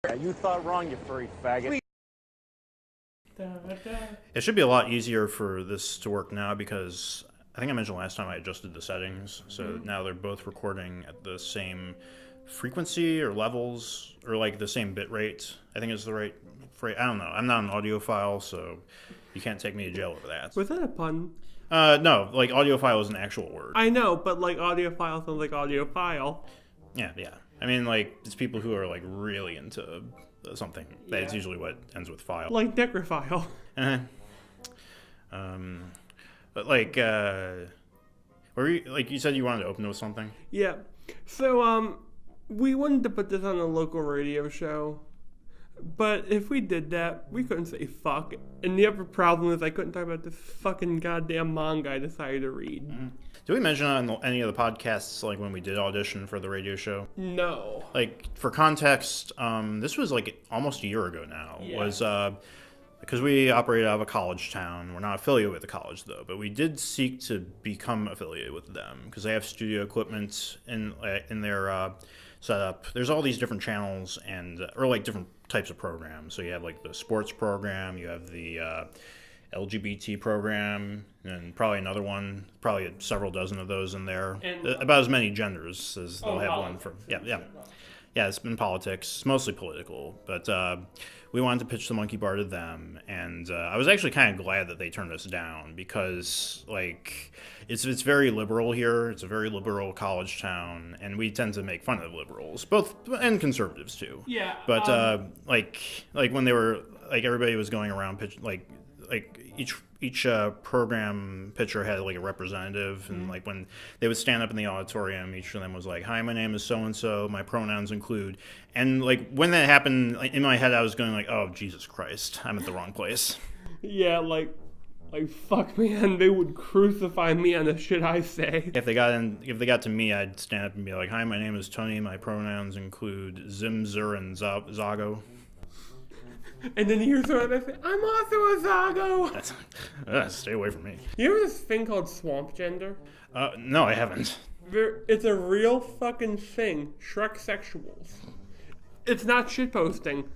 Yeah, you thought wrong, you furry faggot. It should be a lot easier for this to work now because I think I mentioned last time I adjusted the settings, so now they're both recording at the same frequency or levels or like the same bit rate. I think is the right phrase. I don't know. I'm not an audiophile, so you can't take me to jail over that. Was that a pun? No, like audiophile is an actual word. I know, but like audiophile sounds like audiophile. Yeah. I mean, like, it's people who are like really into something. Yeah. That's usually what ends with file. Like necrophile. But like, were you, like you said you wanted to open with something? Yeah. So, we wanted to put this on a local radio show. But if we did that, we couldn't say fuck. And the other problem is I couldn't talk about this fucking goddamn manga I decided to read. Mm-hmm. Did we mention on any of the podcasts, like when we did audition for the radio show? No. Like, for context, this was like almost a year ago now. Yeah. Was because we operate out of a college town. We're not affiliated with the college, though. But we did seek to become affiliated with them because they have studio equipment in their setup. There's all these different channels or like different types of programs. So you have like the sports program, you have the LGBT program, and probably another one, probably several dozen of those in there. And about as many genders as they'll have one for. Yeah, it's been politics. It's mostly political, but we wanted to pitch the monkey bar to them, and I was actually kind of glad that they turned us down because, like, it's very liberal here. It's a very liberal college town, and we tend to make fun of liberals, both and conservatives too. Yeah. But like when they were like everybody was going around pitch like each program pitcher had like a representative, and like when they would stand up in the auditorium, each of them was like, "Hi, my name is so and so. My pronouns include," and like when that happened, like, in my head I was going like, "Oh, Jesus Christ, I'm at the wrong place." Yeah, like fuck, man, they would crucify me on the shit I say. If they got to me, I'd stand up and be like, "Hi, my name is Tony. My pronouns include Zim, Zur, and Zago." And then you hear someone that say, "I'm also a Zago." Stay away from me. You know this thing called swamp gender? No, I haven't. It's a real fucking thing. Shrek sexuals. It's not shitposting.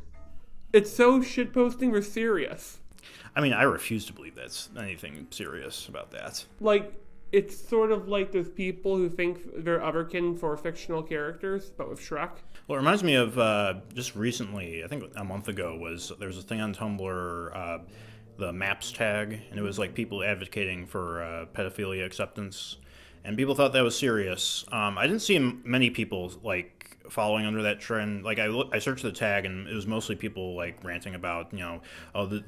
It's so shitposting we're serious. I mean, I refuse to believe that's anything serious about that. Like, it's sort of like those people who think they're otherkin for fictional characters, but with Shrek. Well, it reminds me of just recently, I think a month ago, there was a thing on Tumblr, the Maps tag, and it was like people advocating for pedophilia acceptance, and people thought that was serious. I didn't see many people like following under that trend. Like I searched the tag, and it was mostly people like ranting about,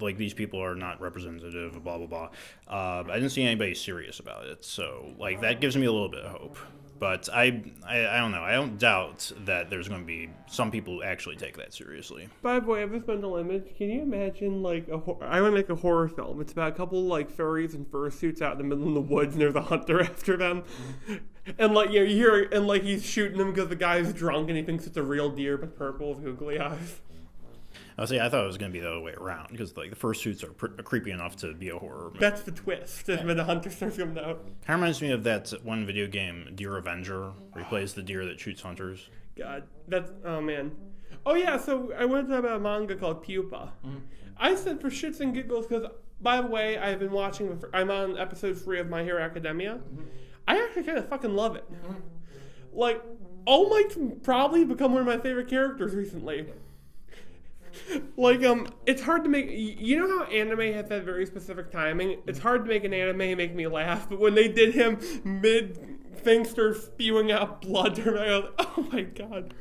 like these people are not representative, blah blah blah. I didn't see anybody serious about it, so like that gives me a little bit of hope. But I don't know. I don't doubt that there's going to be some people who actually take that seriously. By the way, I have this mental image. Can you imagine, like, I want to make a horror film. It's about a couple, like, furries in fursuits out in the middle of the woods, and there's a hunter after them. And, like, you hear, and, like, he's shooting them because the guy's drunk, and he thinks it's a real deer with purple with googly eyes. I thought it was going to be the other way around, because like the fursuits are creepy enough to be a horror movie. That's the twist, is when the hunter starts coming out. Kind of reminds me of that one video game, Deer Avenger, where he plays the deer that shoots hunters. God, oh man. Oh yeah, so I wanted to talk about a manga called Pupa. I said for shits and giggles, because, by the way, I'm on episode 3 of My Hero Academia. I actually kind of fucking love it. Like, All Might's probably become one of my favorite characters recently. Like, it's hard to make, you know how anime has that very specific timing? It's hard to make an anime make me laugh, but when they did him mid-thing start spewing out blood, I was like, oh my god.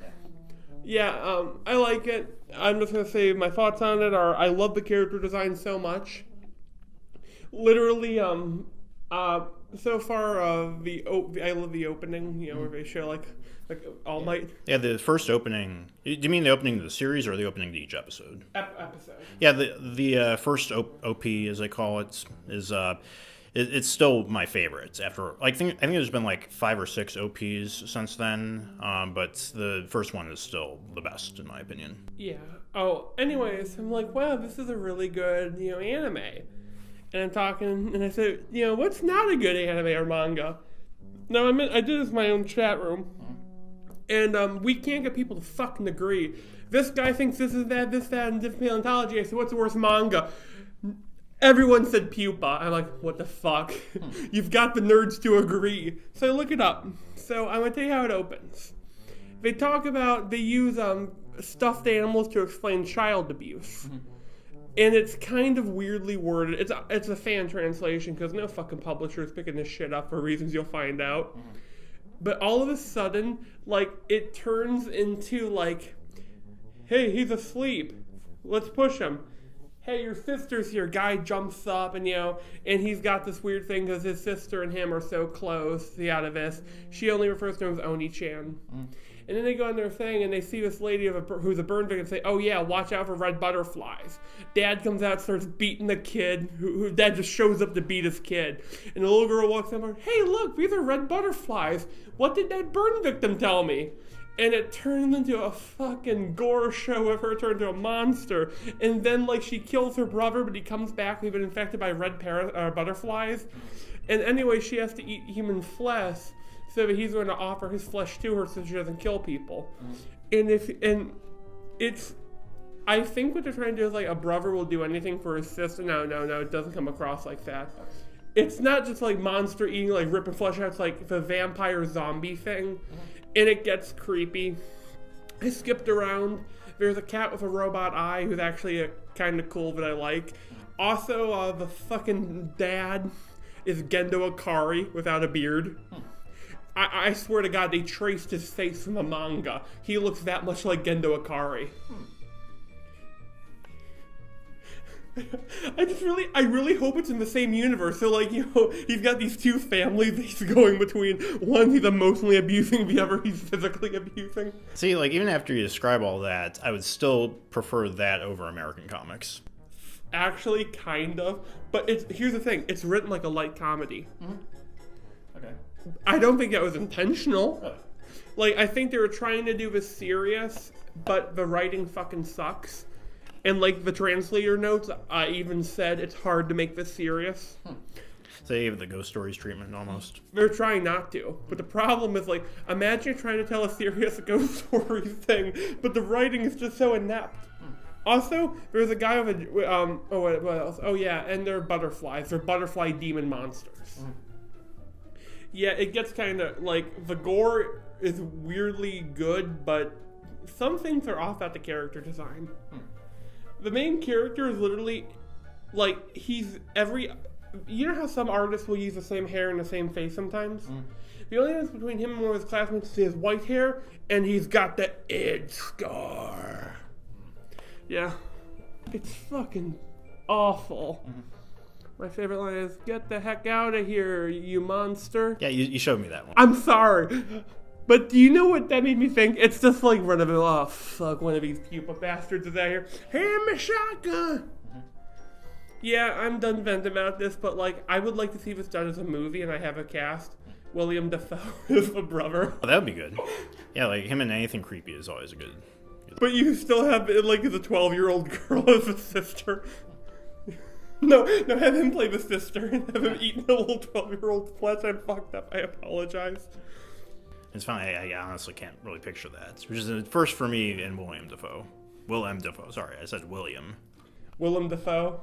Yeah, I like it. I'm just going to say my thoughts on it are, I love the character design so much. Literally, so far, I love the opening, where they show, like All Might. Yeah, the first opening. Do you mean the opening of the series or the opening to each episode? Episode. Yeah, the first OP, as I call it, is it's still my favorite. After I think there's been like 5 or 6 OPs since then, but the first one is still the best in my opinion. Yeah. Oh, anyways, I'm like, wow, this is a really good anime. And I'm talking, and I said, what's not a good anime or manga? Now, I did this in my own chat room, and we can't get people to fucking agree. this guy thinks this is that, and different paleontology. I said, what's the worst manga? Everyone said pupa. I'm like, what the fuck? You've got the nerds to agree. So I look it up. So I'm going to tell you how it opens. They use stuffed animals to explain child abuse. And it's kind of weirdly worded. It's a fan translation because no fucking publisher is picking this shit up for reasons you'll find out. But all of a sudden, like, it turns into like, hey, he's asleep. Let's push him. Hey, your sister's here. Guy jumps up and, and he's got this weird thing because his sister and him are so close. See out of this. She only refers to him as Oni-chan. And then they go on their thing and they see this lady who's a burn victim and say, oh yeah, watch out for red butterflies. Dad comes out, starts beating the kid. Who Dad just shows up to beat his kid. And the little girl walks up and goes, hey, look, these are red butterflies. What did that burn victim tell me? And it turns into a fucking gore show of her turned into a monster. And then, like, she kills her brother, but he comes back. We've been infected by red butterflies. And anyway, she has to eat human flesh so that he's going to offer his flesh to her so she doesn't kill people. And I think what they're trying to do is, like, a brother will do anything for his sister. No, it doesn't come across like that. It's not just, like, monster eating, like, ripping flesh out. It's, like, the vampire zombie thing. And it gets creepy. I skipped around. There's a cat with a robot eye who's actually kind of cool that I like. Also, the fucking dad is Gendo Akari without a beard. I swear to God, they traced his face from the manga. He looks that much like Gendo Akari. I really hope it's in the same universe. So, like, he's got these two families he's going between. One he's emotionally abusing, the other he's physically abusing. See, like, even after you describe all that, I would still prefer that over American comics. Actually, kind of. But here's the thing. It's written like a light comedy. Okay. I don't think that was intentional. Really? Like, I think they were trying to do this serious, but the writing fucking sucks. And, like, the translator notes, I even said it's hard to make this serious. So they gave it the Ghost Stories treatment, almost. They're trying not to. But the problem is, like, imagine you're trying to tell a serious Ghost Stories thing, but the writing is just so inept. Also, there's a guy with a... what else? Oh, yeah, and they're butterflies. They're butterfly demon monsters. Yeah, it gets kind of, like, the gore is weirdly good, but some things are off at the character design. The main character is literally, like, you know how some artists will use the same hair and the same face sometimes? The only difference between him and one of his classmates is he has white hair, and he's got the edge scar. Yeah. It's fucking awful. My favorite line is, get the heck out of here, you monster. Yeah, you showed me that one. I'm sorry. But do you know what that made me think? It's just like one of them, oh fuck, one of these pupa bastards is out here. Hey, my shotgun! Yeah, I'm done venting about this, but like, I would like to see this done as a movie, and I have a cast. William Dafoe is the brother. Oh, that would be good. Yeah, like, him in anything creepy is always a good... But you still have, like, the 12-year-old girl as a sister. No, have him play the sister and have him eat the little 12-year-old flesh. I'm fucked up. I apologize. It's funny, I honestly can't really picture that. Which is a first for me in William Dafoe. Willem Dafoe, sorry, I said William. Willem Dafoe?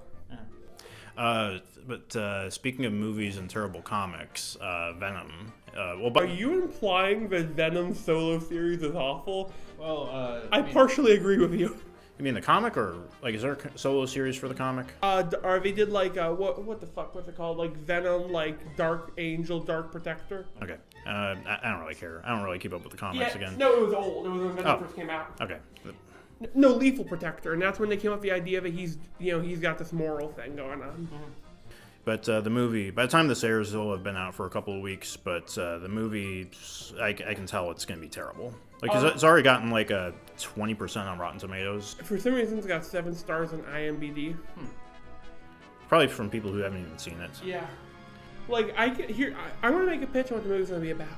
Yeah. But speaking of movies and terrible comics, Venom. Are you implying that Venom's solo series is awful? Well, I partially agree with you. You mean the comic, or like is there a solo series for the comic? Or they did like what the fuck was it called? Like Venom, like Dark Angel, Dark Protector. Okay, I don't really care. I don't really keep up with the comics again. No, it was old. It was when Venom first came out. Okay. No, Lethal Protector, and that's when they came up with the idea that he's got this moral thing going on. But the movie, by the time this airs, it'll have been out for a couple of weeks. But the movie, I can tell it's going to be terrible. Like, it's already gotten like a 20% on Rotten Tomatoes. For some reason, it's got 7 stars on IMDb. Probably from people who haven't even seen it. Yeah. Like, I want to make a pitch on what the movie's going to be about.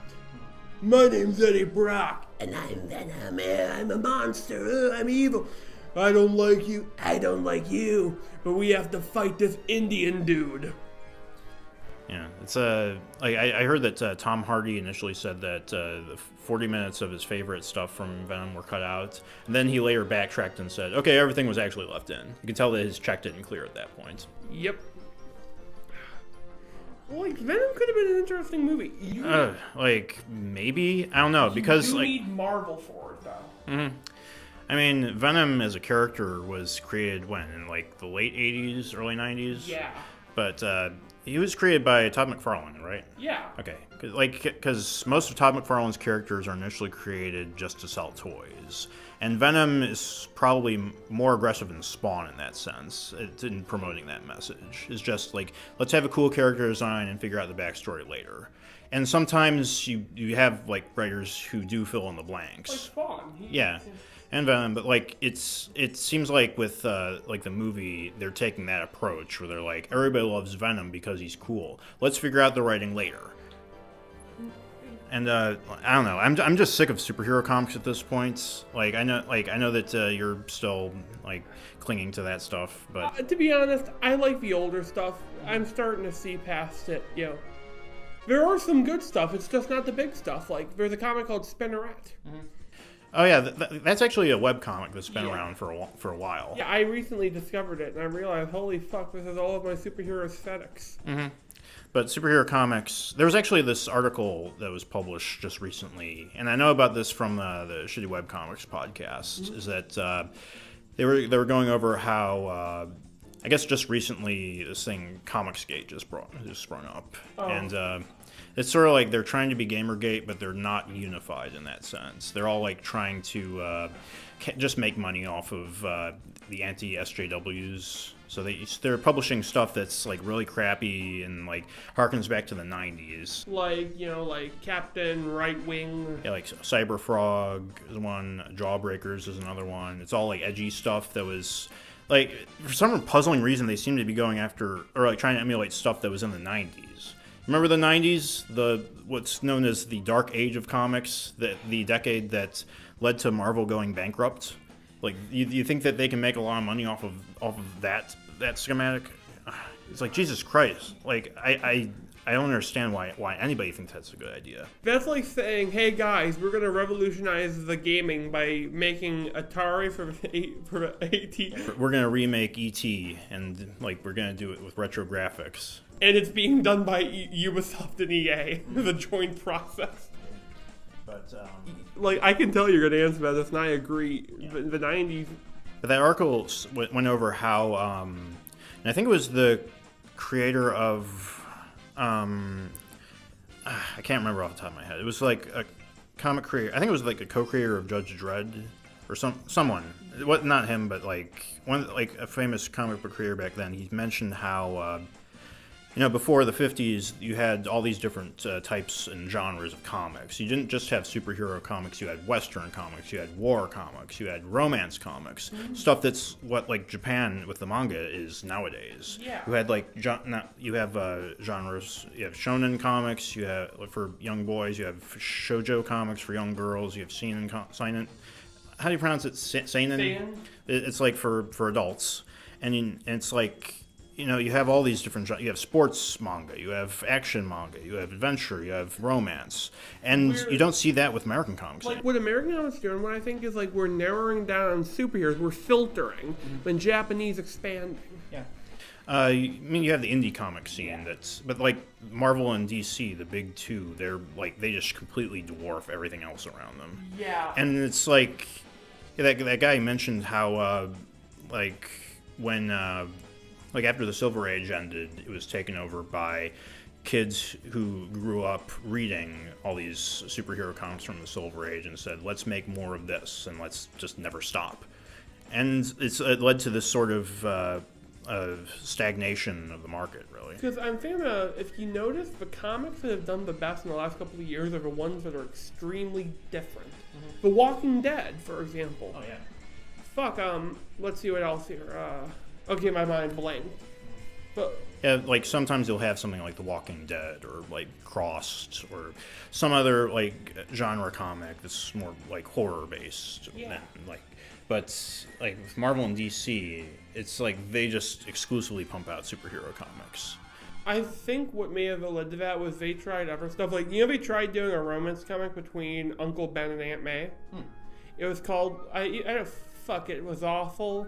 My name's Eddie Brock, and I'm Venom. I'm a monster. I'm evil. I don't like you. I don't like you. But we have to fight this Indian dude. Yeah, it's like I heard that Tom Hardy initially said that the 40 minutes of his favorite stuff from Venom were cut out, and then he later backtracked and said, okay, everything was actually left in. You can tell that his check didn't clear at that point. Yep. Like, Venom could have been an interesting movie. Like, maybe? I don't know, because, you like... need Marvel for it, though. Mm-hmm. I mean, Venom as a character was created when? In, like, the late 80s, early 90s? Yeah. But, he was created by Todd McFarlane, right? Yeah. Okay. Because most of Todd McFarlane's characters are initially created just to sell toys. And Venom is probably more aggressive than Spawn in that sense, in promoting that message. It's just like, let's have a cool character design and figure out the backstory later. And sometimes you have, like, writers who do fill in the blanks. Like Spawn. Yeah. And Venom, but like it seems like with like the movie, they're taking that approach where they're like, everybody loves Venom because he's cool. Let's figure out the writing later. And I don't know. I'm just sick of superhero comics at this point. Like I know that you're still like clinging to that stuff, but to be honest, I like the older stuff. I'm starting to see past it. You know, there are some good stuff. It's just not the big stuff. Like there's a comic called Spinneret. Mm-hmm. Oh yeah, that's actually a webcomic that's been around for a while. Yeah, I recently discovered it, and I realized, holy fuck, this is all of my superhero aesthetics. Mm-hmm. But superhero comics, there was actually this article that was published just recently, and I know about this from the Shitty Webcomics podcast, is that they were going over how, I guess just recently, this thing, Comicsgate, just sprung up. Oh. And it's sort of like they're trying to be Gamergate, but they're not unified in that sense. They're all like trying to just make money off of the anti-SJWs. So they're publishing stuff that's like really crappy and like harkens back to the 90s. Like, you know, like Captain Right Wing. Yeah, like Cyberfrog is one, Jawbreakers is another one. It's all like edgy stuff that was like, for some puzzling reason, they seem to be going after or like trying to emulate stuff that was in the 90s. Remember the 90s, what's known as the dark age of comics, the decade that led to Marvel going bankrupt? Like, you think that they can make a lot of money off of that schematic? It's like, Jesus Christ. Like, I don't understand why anybody thinks that's a good idea. That's like saying, hey guys, we're going to revolutionize the gaming by making Atari for AT. We're going to remake E.T. and like we're going to do it with retro graphics. And it's being done by Ubisoft and EA, the joint process. But like, I can tell you're going to answer about this, and I agree. Yeah. The 90s. But that article went over how, and I think it was the creator of, I can't remember off the top of my head. It was like a comic creator. I think it was like a co-creator of Judge Dredd, or someone. What? Not him, but like a famous comic book creator back then. He mentioned how. Before the 50s, you had all these different types and genres of comics. You didn't just have superhero comics. You had Western comics. You had war comics. You had romance comics. Mm-hmm. Stuff that's what, like, Japan with the manga is nowadays. Yeah. You had, like, you have genres. You have shonen comics. You have, for young boys. You have shoujo comics for young girls. You have seinen. How do you pronounce it? Seinen? It's, like, for adults. And it's, like... you have all these different genres. You have sports manga, you have action manga, you have adventure, you have romance. And you don't see that with American comics. Like, what American comics do, and what I think is, like, we're narrowing down superheroes, we're filtering, when Japanese expanding. Yeah. You have the indie comic scene but like Marvel and DC, the big two, they just completely dwarf everything else around them. Yeah. And it's like, that guy mentioned how, when... like after the Silver Age ended, it was taken over by kids who grew up reading all these superhero comics from the Silver Age and said, let's make more of this and let's just never stop. And it led to this sort of stagnation of the market, really. Because I'm thinking if you notice, the comics that have done the best in the last couple of years are the ones that are extremely different. Mm-hmm. The Walking Dead, for example. Oh, yeah. Fuck, let's see what else here. Okay, my mind blanked. But yeah, like sometimes you'll have something like The Walking Dead or like Crossed or some other like genre comic that's more like horror based. Yeah. But like with Marvel and DC, it's like they just exclusively pump out superhero comics. I think what may have led to that was they tried other stuff. Like, they tried doing a romance comic between Uncle Ben and Aunt May. It was called, it was awful.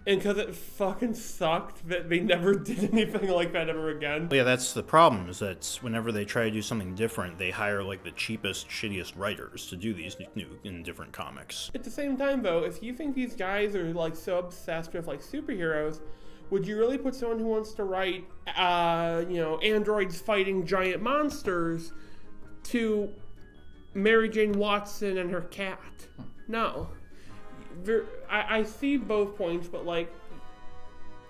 And because it fucking sucked, that they never did anything like that ever again. Yeah, that's the problem, is that whenever they try to do something different, they hire, like, the cheapest, shittiest writers to do these new and different comics. At the same time, though, if you think these guys are, like, so obsessed with, like, superheroes, would you really put someone who wants to write, androids fighting giant monsters to Mary Jane Watson and her cat? No. I see both points, but, like,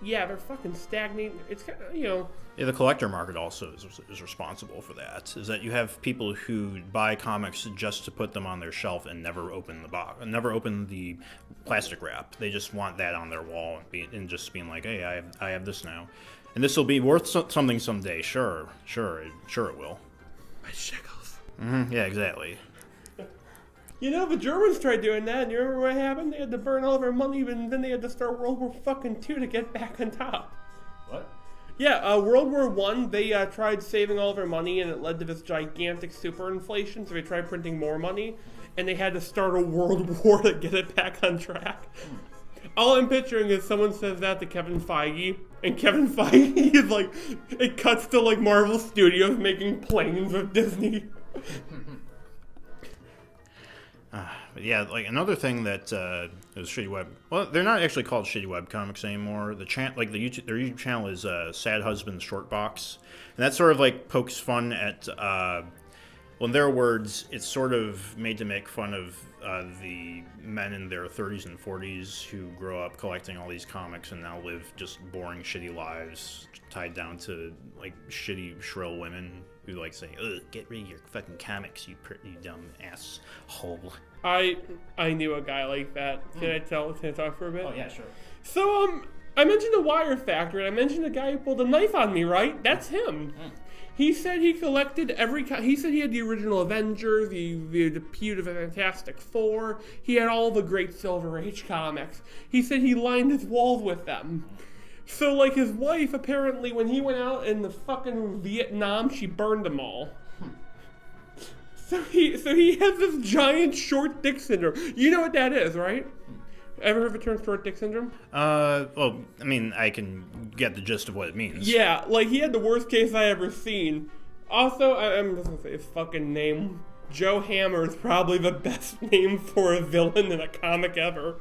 yeah, they're fucking stagnating. It's kind of, Yeah, the collector market also is responsible for that. Is that you have people who buy comics just to put them on their shelf and never open the box, never open the plastic wrap. They just want that on their wall and just being like, hey, I have this now, and this will be worth something someday. Sure it will. My shekels. Yeah, exactly. The Germans tried doing that, and you remember what happened? They had to burn all their money, and then they had to start World War II to get back on top. What? Yeah, World War I, they tried saving all their money, and it led to this gigantic superinflation, so they tried printing more money, and they had to start a world war to get it back on track. All I'm picturing is someone says that to Kevin Feige, and Kevin Feige is like, it cuts to, like, Marvel Studios making planes with Disney. But yeah, like another thing that is shitty web. Well, they're not actually called shitty web comics anymore. Their YouTube channel is Sad Husband Short Box, and that sort of like pokes fun at. Well, in their words, it's sort of made to make fun of the men in their 30s and 40s who grow up collecting all these comics and now live just boring, shitty lives tied down to like shitty, shrill women who like say, "Ugh, get rid of your fucking comics, you dumb asshole." I knew a guy like that. Can I talk for a bit? Oh yeah, sure. So I mentioned the Wire Factory, and I mentioned a guy who pulled a knife on me, right? That's him. He said he collected he said he had the original Avengers, the Depute of the Fantastic Four. He had all the great Silver Age comics. He said he lined his walls with them. So, like, his wife, apparently, when he went out in the fucking Vietnam, she burned them all. So he has this giant short dick syndrome. You know what that is, right? Ever heard of the term short dick syndrome? Well, I mean, I can get the gist of what it means. Yeah, like, he had the worst case I ever seen. Also, I'm just gonna say his fucking name. Joe Hammer is probably the best name for a villain in a comic ever.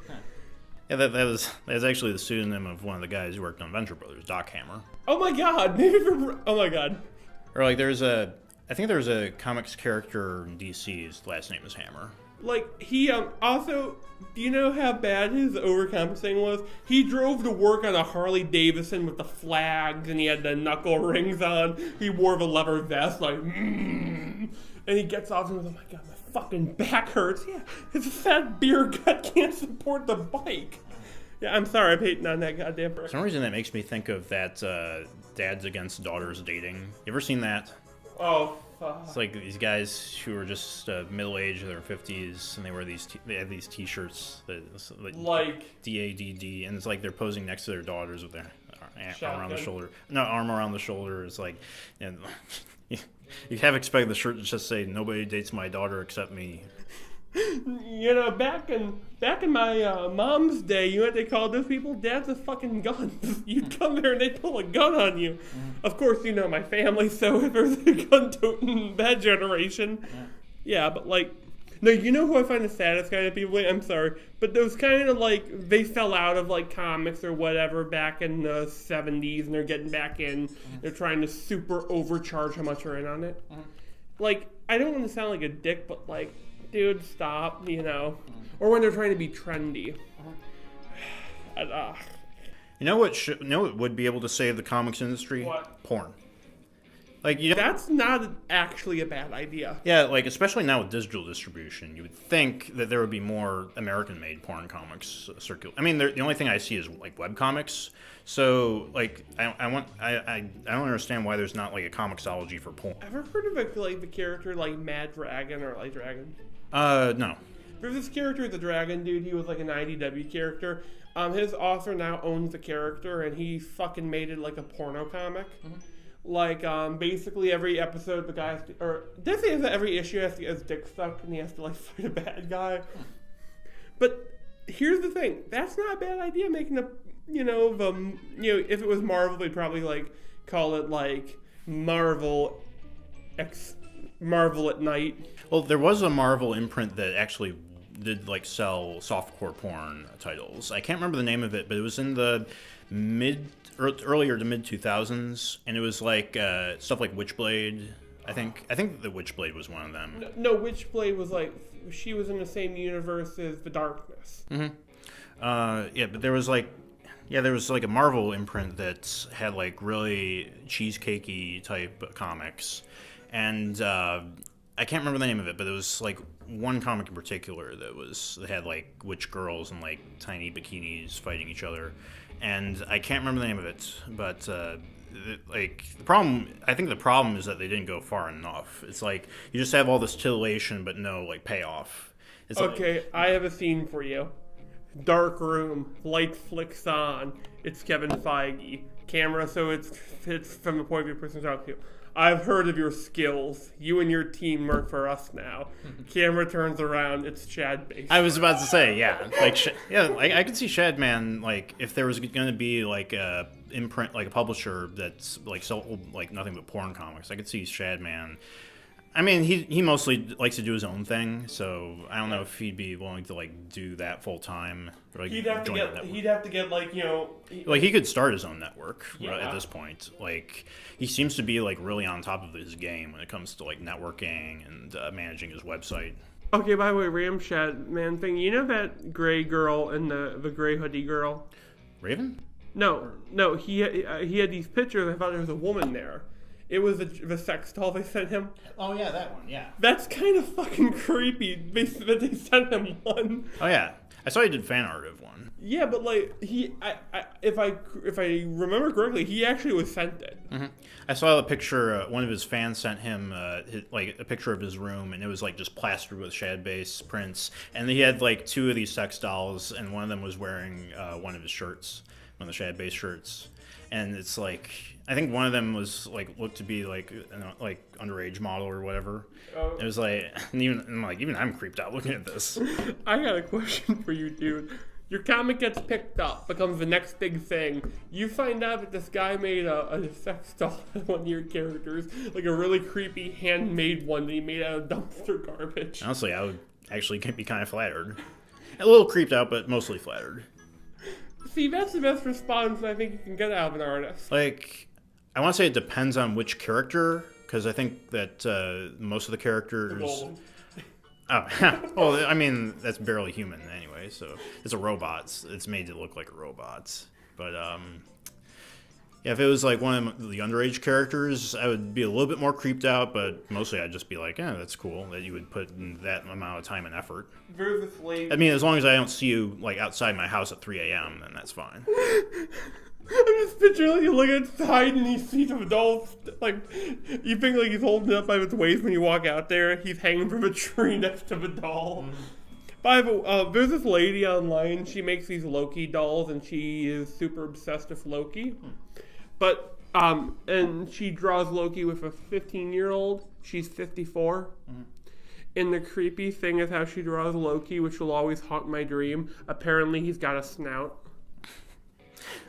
Yeah, that was actually the pseudonym of one of the guys who worked on Venture Brothers, Doc Hammer. Oh my god! Oh my god. Or like I think there's a comics character in DC, his last name is Hammer. Like, he, also, do you know how bad his overcompensating was? He drove to work on a Harley Davidson with the flags, and he had the knuckle rings on. He wore the leather vest, like, and he gets off and goes, oh my god, my fucking back hurts. Yeah, his fat beer gut can't support the bike. Yeah, I'm sorry, I'm hating on that goddamn person. For some reason that makes me think of that Dads Against Daughters Dating. You ever seen that? Oh, fuck. It's like these guys who are just middle-aged in their 50s, and they have these T-shirts that like DADD, and it's like they're posing next to their daughters with their arm around the shoulder. No, arm around the shoulder. It's like, and you have expected the shirt to just say, "Nobody dates my daughter except me." Back in my mom's day, you know what they called those people? Dads with fucking guns. You'd come there and they'd pull a gun on you. Of course, you know my family, so if there's a gun toting that generation. Yeah, but like, no, you know who I find the saddest kind of people? I'm sorry, but those kind of like, they fell out of like comics or whatever back in the 70s and they're getting back in. They're trying to super overcharge how much are in on it. Like, I don't want to sound like a dick, but like, dude, stop, Or when they're trying to be trendy. You know what would be able to save the comics industry? What? Porn. Like, that's not actually a bad idea. Yeah, like, especially now with digital distribution, you would think that there would be more American-made porn comics circulate. I mean, the only thing I see is like webcomics. So, like, I don't understand why there's not like a comicsology for porn. Ever heard of the character like Mad Dragon or Light Dragon? No. There's this character, the Dragon dude. He was like an IDW character. His author now owns the character, and he fucking made it like a porno comic. Like, basically every episode the guy has to, or this is that every issue has to get his dick sucked and he has to, like, fight a bad guy. But here's the thing. That's not a bad idea, making a, if it was Marvel, they'd probably, like, call it, like, Marvel at Night. Well, there was a Marvel imprint that actually did, like, sell softcore porn titles. I can't remember the name of it, but it was in the earlier to mid 2000s, and it was like stuff like Witchblade. I think the Witchblade was one of them. No, Witchblade was like she was in the same universe as the Darkness. Mm-hmm. But there was like a Marvel imprint that had like really cheesecakey type comics, and I can't remember the name of it, but it was like one comic in particular that had like witch girls and like tiny bikinis fighting each other. And I can't remember the name of it, but I think the problem is that they didn't go far enough. It's like you just have all this titillation, but no like payoff. It's okay, I have a scene for you. Dark room, light flicks on. It's Kevin Feige. Camera, so it's from the point of view of the person talking to you. I've heard of your skills. You and your team work for us now. Camera turns around. It's Shad Base. I was about to say, yeah, I could see Shadman, like if there was going to be like a imprint, like a publisher that's like sold like nothing but porn comics. I could see Shadman. I mean, he mostly likes to do his own thing, so I don't know if he'd be willing to like do that full time. Like, he'd have to get like like he could start his own network at this point. Like he seems to be like really on top of his game when it comes to like networking and managing his website. Okay, by the way, Ramshad man thing. You know that gray girl and the gray hoodie girl? Raven? No. He had these pictures. I thought there was a woman there. It was the sex doll they sent him. Oh yeah, that one. Yeah. That's kind of fucking creepy. That they sent him one. Oh yeah, I saw he did fan art of one. Yeah, but like if I remember correctly, he actually was sent it. Mm-hmm. I saw a picture. One of his fans sent him like a picture of his room, and it was like just plastered with Shad Base prints. And he had like two of these sex dolls, and one of them was wearing one of his shirts, one of the Shad Base shirts. And it's like I think one of them was like looked to be like underage model or whatever. Oh. It was like even I'm creeped out looking at this. I got a question for you, dude. Your comic gets picked up, becomes the next big thing. You find out that this guy made a sex doll of one of your characters, like a really creepy handmade one that he made out of dumpster garbage. Honestly, I would actually be kind of flattered. A little creeped out, but mostly flattered. See, that's the best response I think you can get out of an artist. Like, I want to say it depends on which character, because I think that most of the characters... Oh, well, I mean, that's barely human anyway, so it's a robot. It's made to look like a robot. But, yeah, if it was like one of the underage characters, I would be a little bit more creeped out, but mostly I'd just be like, yeah, that's cool that you would put in that amount of time and effort. I mean, as long as I don't see you, like, outside my house at 3 a.m., then that's fine. I'm just picturing you look outside and you see some adults, like, you think like he's holding it up by its waist when you walk out there. He's hanging from a tree next to a doll. There's this lady online. She makes these Loki dolls, and she is super obsessed with Loki. But, and she draws Loki with a 15-year-old. She's 54. And the creepy thing is how she draws Loki, which will always haunt my dream. Apparently, he's got a snout.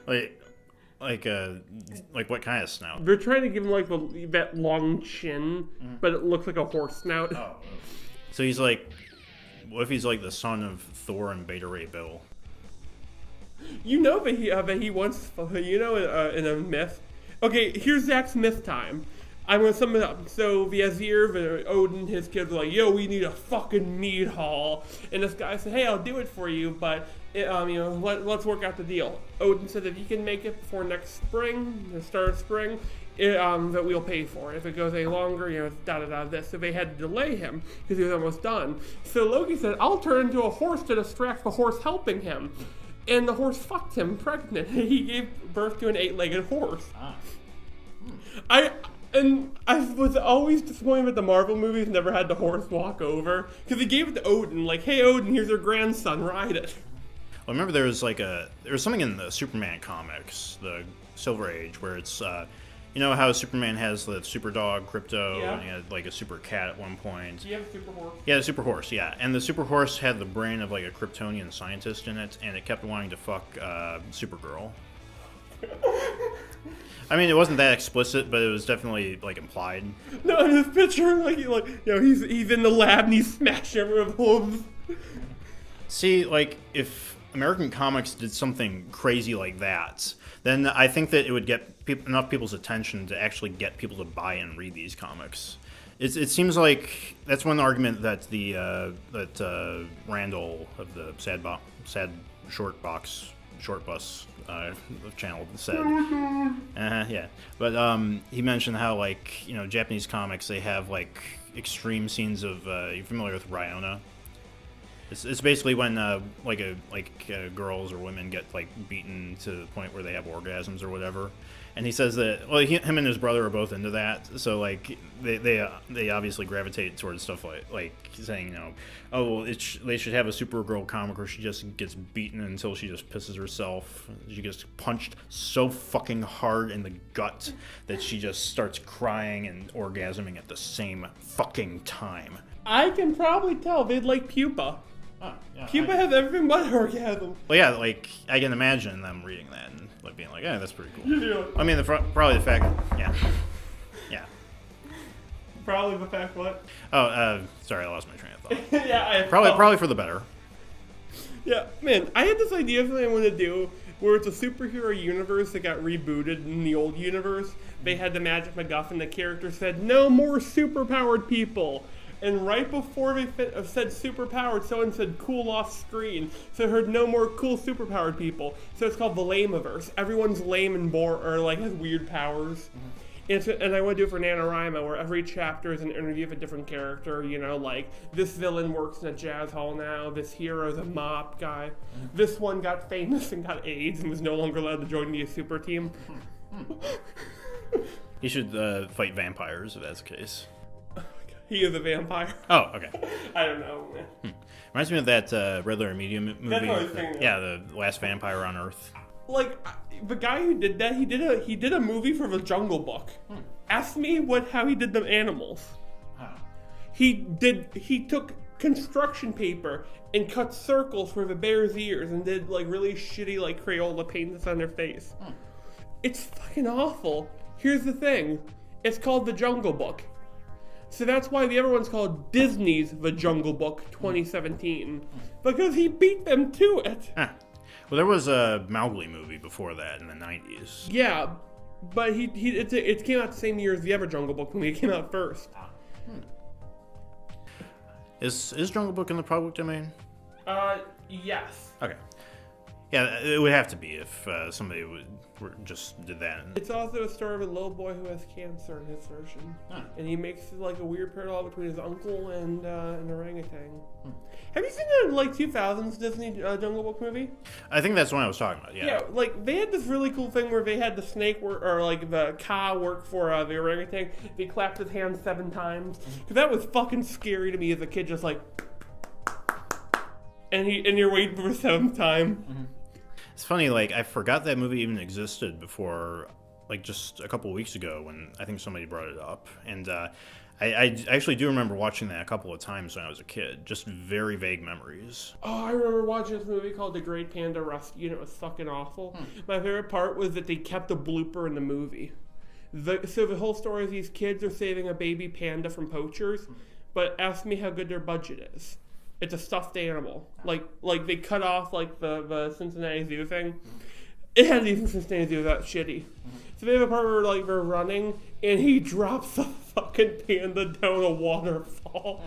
Like what kind of snout? They're trying to give him like that long chin, but it looks like a horse snout. Oh. So he's like, what if he's like the son of Thor and Beta Ray Bill? You know that he once, in a myth. Okay, here's Zach's myth time. I'm going to sum it up. So the Azir, Odin, his kids were like, yo, we need a fucking meat haul. And this guy said, hey, I'll do it for you, but let's work out the deal. Odin said if you can make it before next spring, the start of spring, that we'll pay for it. If it goes any longer, this. So they had to delay him because he was almost done. So Loki said, I'll turn into a horse to distract the horse helping him. And the horse fucked him pregnant. He gave birth to an 8-legged horse. I was always disappointed that the Marvel movies never had the horse walk over. Because he gave it to Odin, like, hey Odin, here's your grandson, ride it. Well, I remember there was something in the Superman comics, the Silver Age, where it's You know how Superman has the super dog, Crypto, Yeah. and he had like a super cat at one point? Do you have a super horse? Yeah, the super horse, yeah. And the super horse had the brain of like a Kryptonian scientist in it, and it kept wanting to fuck Supergirl. I mean, it wasn't that explicit, but it was definitely like implied. No, I'm just picturing he's in the lab and he's smashing everyone with hooves. See, like, if American comics did something crazy like that, then I think that it would get enough people's attention to actually get people to buy and read these comics. It seems like that's one argument that Randall of the Sad Short Bus channel said. Yeah, but he mentioned how Japanese comics, they have like extreme scenes of you familiar with Ryona? It's basically when girls or women get like beaten to the point where they have orgasms or whatever, and he says that him and his brother are both into that, so like they obviously gravitate towards stuff like saying they should have a Supergirl comic where she just gets beaten until she just pisses herself. She gets punched so fucking hard in the gut that she just starts crying and orgasming at the same fucking time. I can probably tell they'd like Pupa. Yeah, Pupa has everything but orgasm. Well, yeah, like I can imagine them reading that and like being like, "Yeah, that's pretty cool." Yeah. I mean, probably the fact, yeah. Probably the fact what? Oh, sorry, I lost my train of thought. Yeah, Probably for the better. Yeah, man, I had this idea of something I wanted to do where it's a superhero universe that got rebooted in the old universe. They had the magic MacGuffin. The character said, "No more superpowered people." And right before they said superpowered, someone said cool off screen. So I heard no more cool superpowered people. So it's called the Lameverse. Everyone's lame and has weird powers. Mm-hmm. And I want to do it for NaNoWriMo, where every chapter is an interview of a different character. Like this villain works in a jazz hall now. This hero's a mop guy. Mm-hmm. This one got famous and got AIDS and was no longer allowed to join the super team. You should fight vampires if that's the case. He is a vampire. Oh, okay. I don't know, man. Reminds me of that Riddler and Medium movie. That's what I was thinking. Yeah, the last vampire on Earth. Like the guy who did that, he did a movie for the Jungle Book. Ask me how he did the animals. How? He took construction paper and cut circles for the bear's ears and did like really shitty like Crayola paints on their face. It's fucking awful. Here's the thing. It's called the Jungle Book. So that's why the other one's called Disney's The Jungle Book 2017. Because he beat them to it. Well, there was a Mowgli movie before that in the 90s. Yeah, but it came out the same year as the other Jungle Book movie. It came out first. Is Jungle Book in the public domain? Yes. Okay. Yeah, it would have to be if somebody just did that. It's also a story of a little boy who has cancer in his version. And he makes like a weird parallel between his uncle and an orangutan. Have you seen the 2000s Disney Jungle Book movie? I think that's the one I was talking about, yeah. Yeah, like they had this really cool thing where they had the snake work, or like the cow work for the orangutan. They clapped his hands 7 times. Because that was fucking scary to me as a kid, just like... And you're waiting for the 7th time. Mm-hmm. It's funny, like, I forgot that movie even existed before, like, just a couple of weeks ago when I think somebody brought it up. And I actually do remember watching that a couple of times when I was a kid. Just very vague memories. Oh, I remember watching this movie called The Great Panda Rescue, and it was fucking awful. My favorite part was that they kept a blooper in the movie. So the whole story is these kids are saving a baby panda from poachers, but ask me how good their budget is. It's a stuffed animal. Like they cut off like the Cincinnati Zoo thing. It had even Cincinnati Zoo that shitty. So they have a part where like they're running and he drops the fucking panda down a waterfall.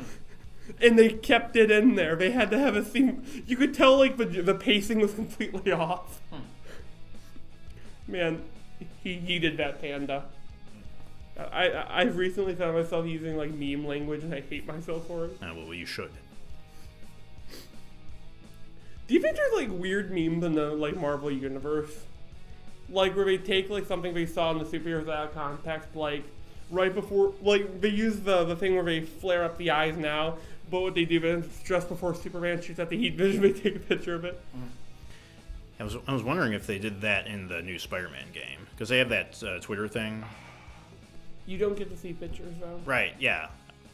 And they kept it in there. They had to have a scene. You could tell like the pacing was completely off. Man, he did that panda. I've recently found myself using like meme language and I hate myself for it. Well, you should. Do you think there's like weird memes in the like Marvel universe? Like where they take like something they saw in the superheroes out of context, like right before, like they use the thing where they flare up the eyes now, but what they do is just before Superman shoots at the heat vision, they take a picture of it. I was wondering if they did that in the new Spider-Man game, because they have that Twitter thing You don't get to see pictures, though. Right, yeah.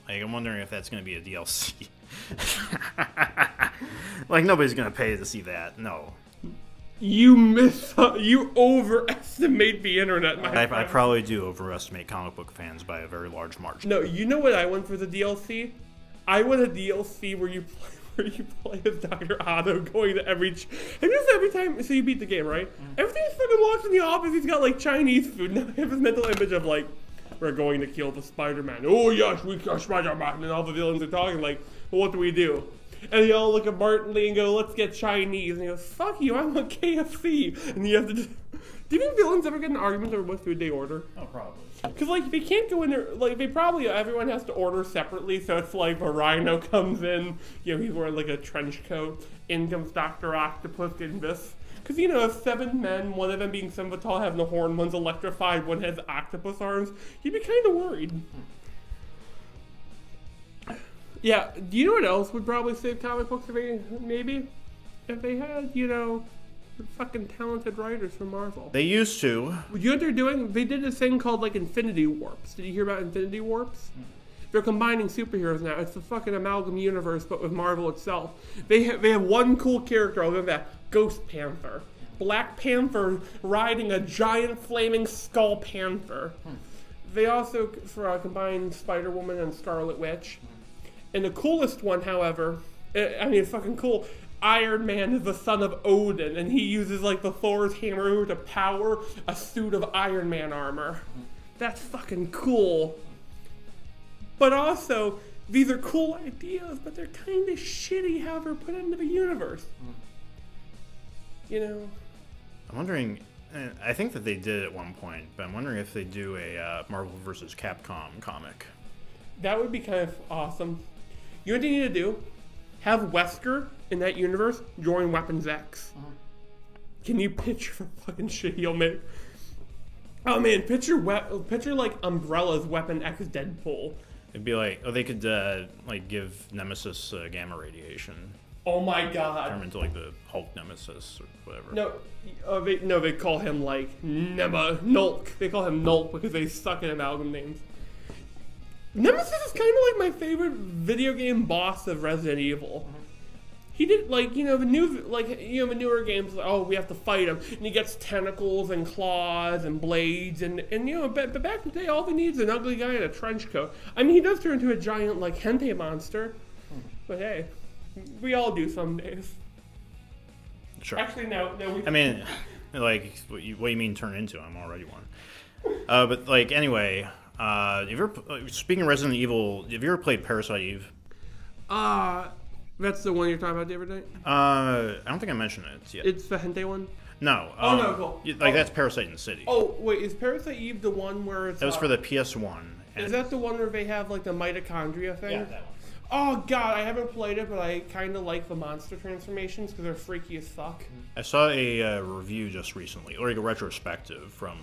Like, I'm wondering if that's going to be a DLC. Like, nobody's going to pay to see that. No. You overestimate the internet, my friend. I probably do overestimate comic book fans by a very large margin. No, you know what I want for the DLC? I want a DLC where you play as Dr. Otto going to every time, so you beat the game, right? Every time he fucking walks in the office, he's got like Chinese food. Now I have this mental image of like, we're going to kill the Spider-Man. Oh yes, we kill Spider-Man. And all the villains are talking like, well, what do we do? And they all look at Martin Lee and go, let's get Chinese. And he goes, fuck you, I want KFC. And you have to just... Do you think villains ever get in an argument over what food they order? Oh, probably. Because, like, they can't go in there... Like, they probably... Everyone has to order separately, so it's like a Rhino comes in, you know, he's wearing, like, a trench coat. In comes Dr. Octopus in this. Because, you know, if 7 men, one of them being 7 foot tall, having a horn, one's electrified, one has octopus arms, you'd be kind of worried. Yeah, do you know what else would probably save comic books maybe? If they had, you know, fucking talented writers from Marvel. They used to. You know what they're doing? They did this thing called, like, Infinity Warps. Did you hear about Infinity Warps? They're combining superheroes now. It's the fucking amalgam universe, but with Marvel itself. They have one cool character, I'll give that, Ghost Panther. Black Panther riding a giant flaming skull panther. They also combined Spider-Woman and Scarlet Witch. And the coolest one, however, I mean, it's fucking cool. Iron Man is the son of Odin, and he uses, like, the Thor's hammer to power a suit of Iron Man armor. That's fucking cool. But also, these are cool ideas, but they're kind of shitty how they're put into the universe. You know? I'm wondering... I think that they did at one point, but I'm wondering if they do a Marvel vs. Capcom comic. That would be kind of awesome. You know what they need to do? Have Wesker in that universe join Weapons X. Can you picture the fucking shit he'll make? Oh man, picture like Umbrella's Weapon X Deadpool. It'd be like, they could like give Nemesis gamma radiation. Oh my god. Turn him into like the Hulk Nemesis or whatever. No, they call him like Nulk. They call him Nulk because they suck at amalgam names. Nemesis is kind of like my favorite video game boss of Resident Evil. He did, like, you know, the newer games, like, oh, we have to fight him, and he gets tentacles and claws and blades, and you know, but back in the day, all he needs is an ugly guy in a trench coat. I mean, he does turn into a giant, like, hentai monster, but hey, we all do some days. Sure. Actually, no. I mean, like, what you mean turn into? I'm already one. But, like, anyway... speaking of Resident Evil, have you ever played Parasite Eve? That's the one you're talking about the other day? I don't think I mentioned it yet. It's the hentai one? No. No, cool. That's Parasite in the City. Oh, wait, is Parasite Eve the one where it's... That was for the PS1. Is that the one where they have, like, the mitochondria thing? Yeah, that one. Oh, God, I haven't played it, but I kind of like the monster transformations because they're freaky as fuck. I saw a review just recently, or like a retrospective from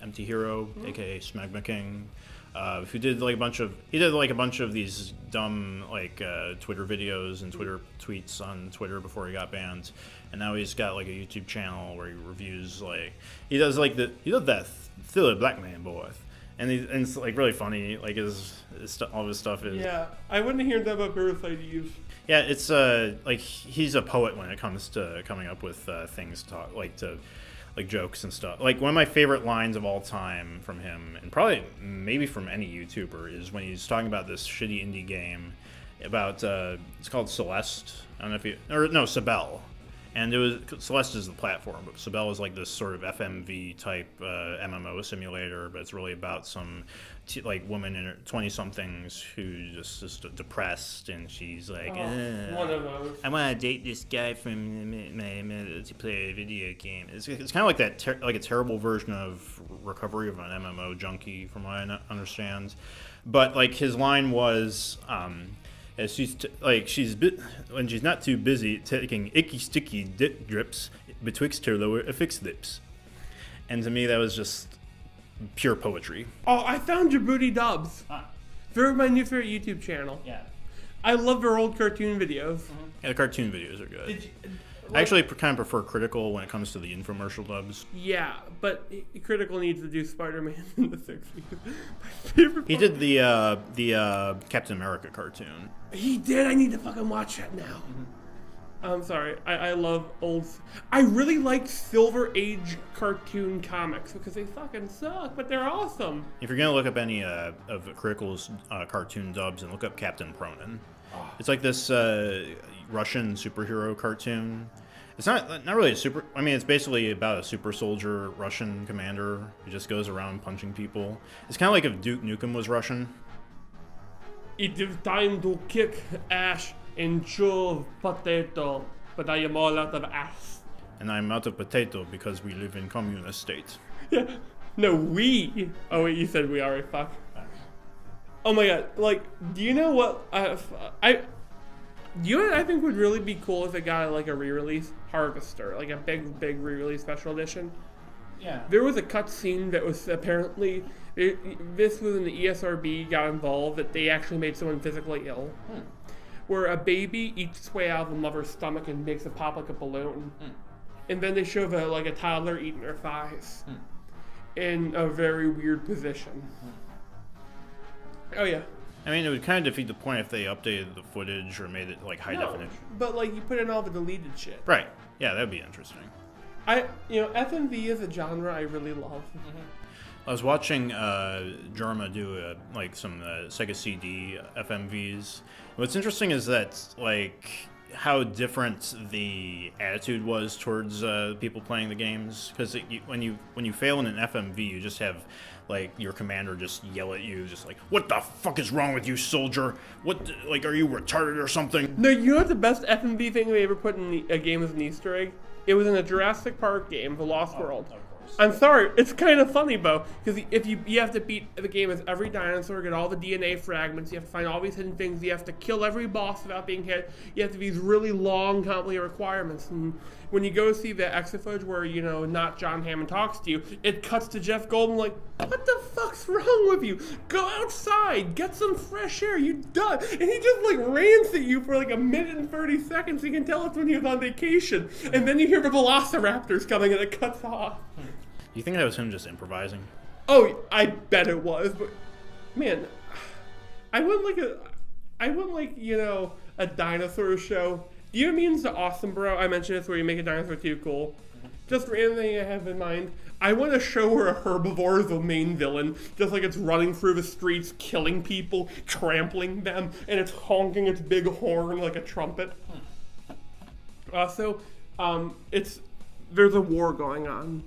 Empty Hero, aka Smegma King, who did like a bunch of these dumb like Twitter videos and Twitter tweets on Twitter before he got banned, and now he's got like a YouTube channel where he reviews he does that Philly Black Man boy. And it's like really funny, like all his stuff is. Yeah, I wouldn't hear that about Parasite Eve. Yeah, it's like he's a poet when it comes to coming up with things to talk, like jokes and stuff. Like one of my favorite lines of all time from him, and probably maybe from any YouTuber, is when he's talking about this shitty indie game about it's called Celeste. I don't know if Sabelle. And it was Celeste is the platform, but Sabelle is like this sort of FMV type MMO simulator, but it's really about some like woman in her 20-somethings who just is depressed, and she's like, one of those. I want to date this guy from to play a video game. It's kind of like that, like a terrible version of Recovery of an MMO junkie, from what I understand. But like his line was. As when she's not too busy taking icky sticky dip drips betwixt her lower affixed lips, and to me that was just pure poetry. Oh, I found Djibouti Dubs. They're my new favorite YouTube channel. Yeah, I love their old cartoon videos. Yeah, the cartoon videos are good. I actually kind of prefer Critical when it comes to the infomercial dubs. Yeah, but Critical needs to do Spider-Man in the 60s. My favorite He did the Captain America cartoon. He did. I need to fucking watch that now. I'm sorry. I love old. I really like Silver Age cartoon comics because they fucking suck, but they're awesome. If you're gonna look up any of Critical's cartoon dubs, and look up Captain Pronin. It's like this Russian superhero cartoon. It's not really a super. I mean, it's basically about a super soldier Russian commander who just goes around punching people. It's kind of like if Duke Nukem was Russian. It is time to kick ass and chew potato, but I am all out of ass. And I'm out of potato because we live in communist state. Yeah. No, we. Oh wait, you said we already. Fuck. Oh my god! Like, do you know what? You know what I think would really be cool if it got like a re-release? Harvester, like a big re-release special edition. Yeah. There was a cutscene that was apparently this was when the ESRB got involved that they actually made someone physically ill, where a baby eats its way out of a mother's stomach and makes it pop like a balloon, and then they show like a toddler eating their thighs in a very weird position. Oh yeah. I mean, it would kind of defeat the point if they updated the footage or made it like high definition. But like you put in all the deleted shit. Right. Yeah, that'd be interesting. FMV is a genre I really love. I was watching Jorma do some Sega CD FMVs. What's interesting is that like how different the attitude was towards people playing the games. Because when you fail in an FMV, you just have like your commander just yell at you, just like, "What the fuck is wrong with you, soldier? Like, are you retarded or something?" No, you know what the best FMV thing they ever put in a game was an Easter egg? It was in a Jurassic Park game, The Lost World. Of course. I'm sorry, it's kind of funny, Bo, because if you have to beat the game as every dinosaur, get all the DNA fragments, you have to find all these hidden things, you have to kill every boss without being hit, you have to do these really long, complicated requirements, and when you go see the exit footage where, not John Hammond talks to you, it cuts to Jeff Goldblum like, what the fuck's wrong with you? Go outside, get some fresh air, you done. And he just like rants at you for like a minute and 30 seconds, you can tell it's when he was on vacation. And then you hear the velociraptors coming and it cuts off. Do you think that was him just improvising? Oh, I bet it was, but man, I want a dinosaur show. Do you know what means the Awesome Bro? I mentioned this where you make a dinosaur too cool. Just random thing I have in mind. I want a show where a herbivore is the main villain, just like it's running through the streets, killing people, trampling them, and it's honking its big horn like a trumpet. Also, there's a war going on.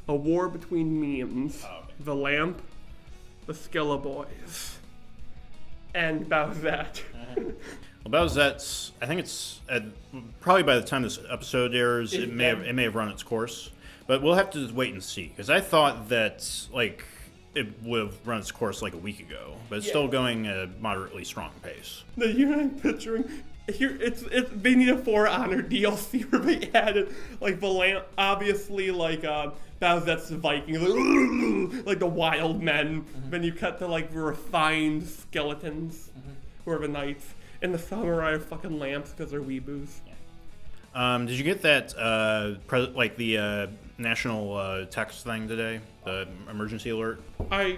A war between memes. Oh, okay. The Lamp, the Skilla Boys, and Bowsette. Well, Bowsette's, I think it's probably by the time this episode airs, it may have run its course, but we'll have to wait and see. Because I thought that like it would have run its course like a week ago, but it's still going at a moderately strong pace. No, you're not picturing. Here, it's they need a For Honor DLC where they added like the Lamp, obviously like Bowsette's the Vikings, like the wild men. Then you cut to like the refined skeletons, who are the knights. And the samurai are fucking lamps because they're weeboos. Did you get that, the national text thing today? The emergency alert? I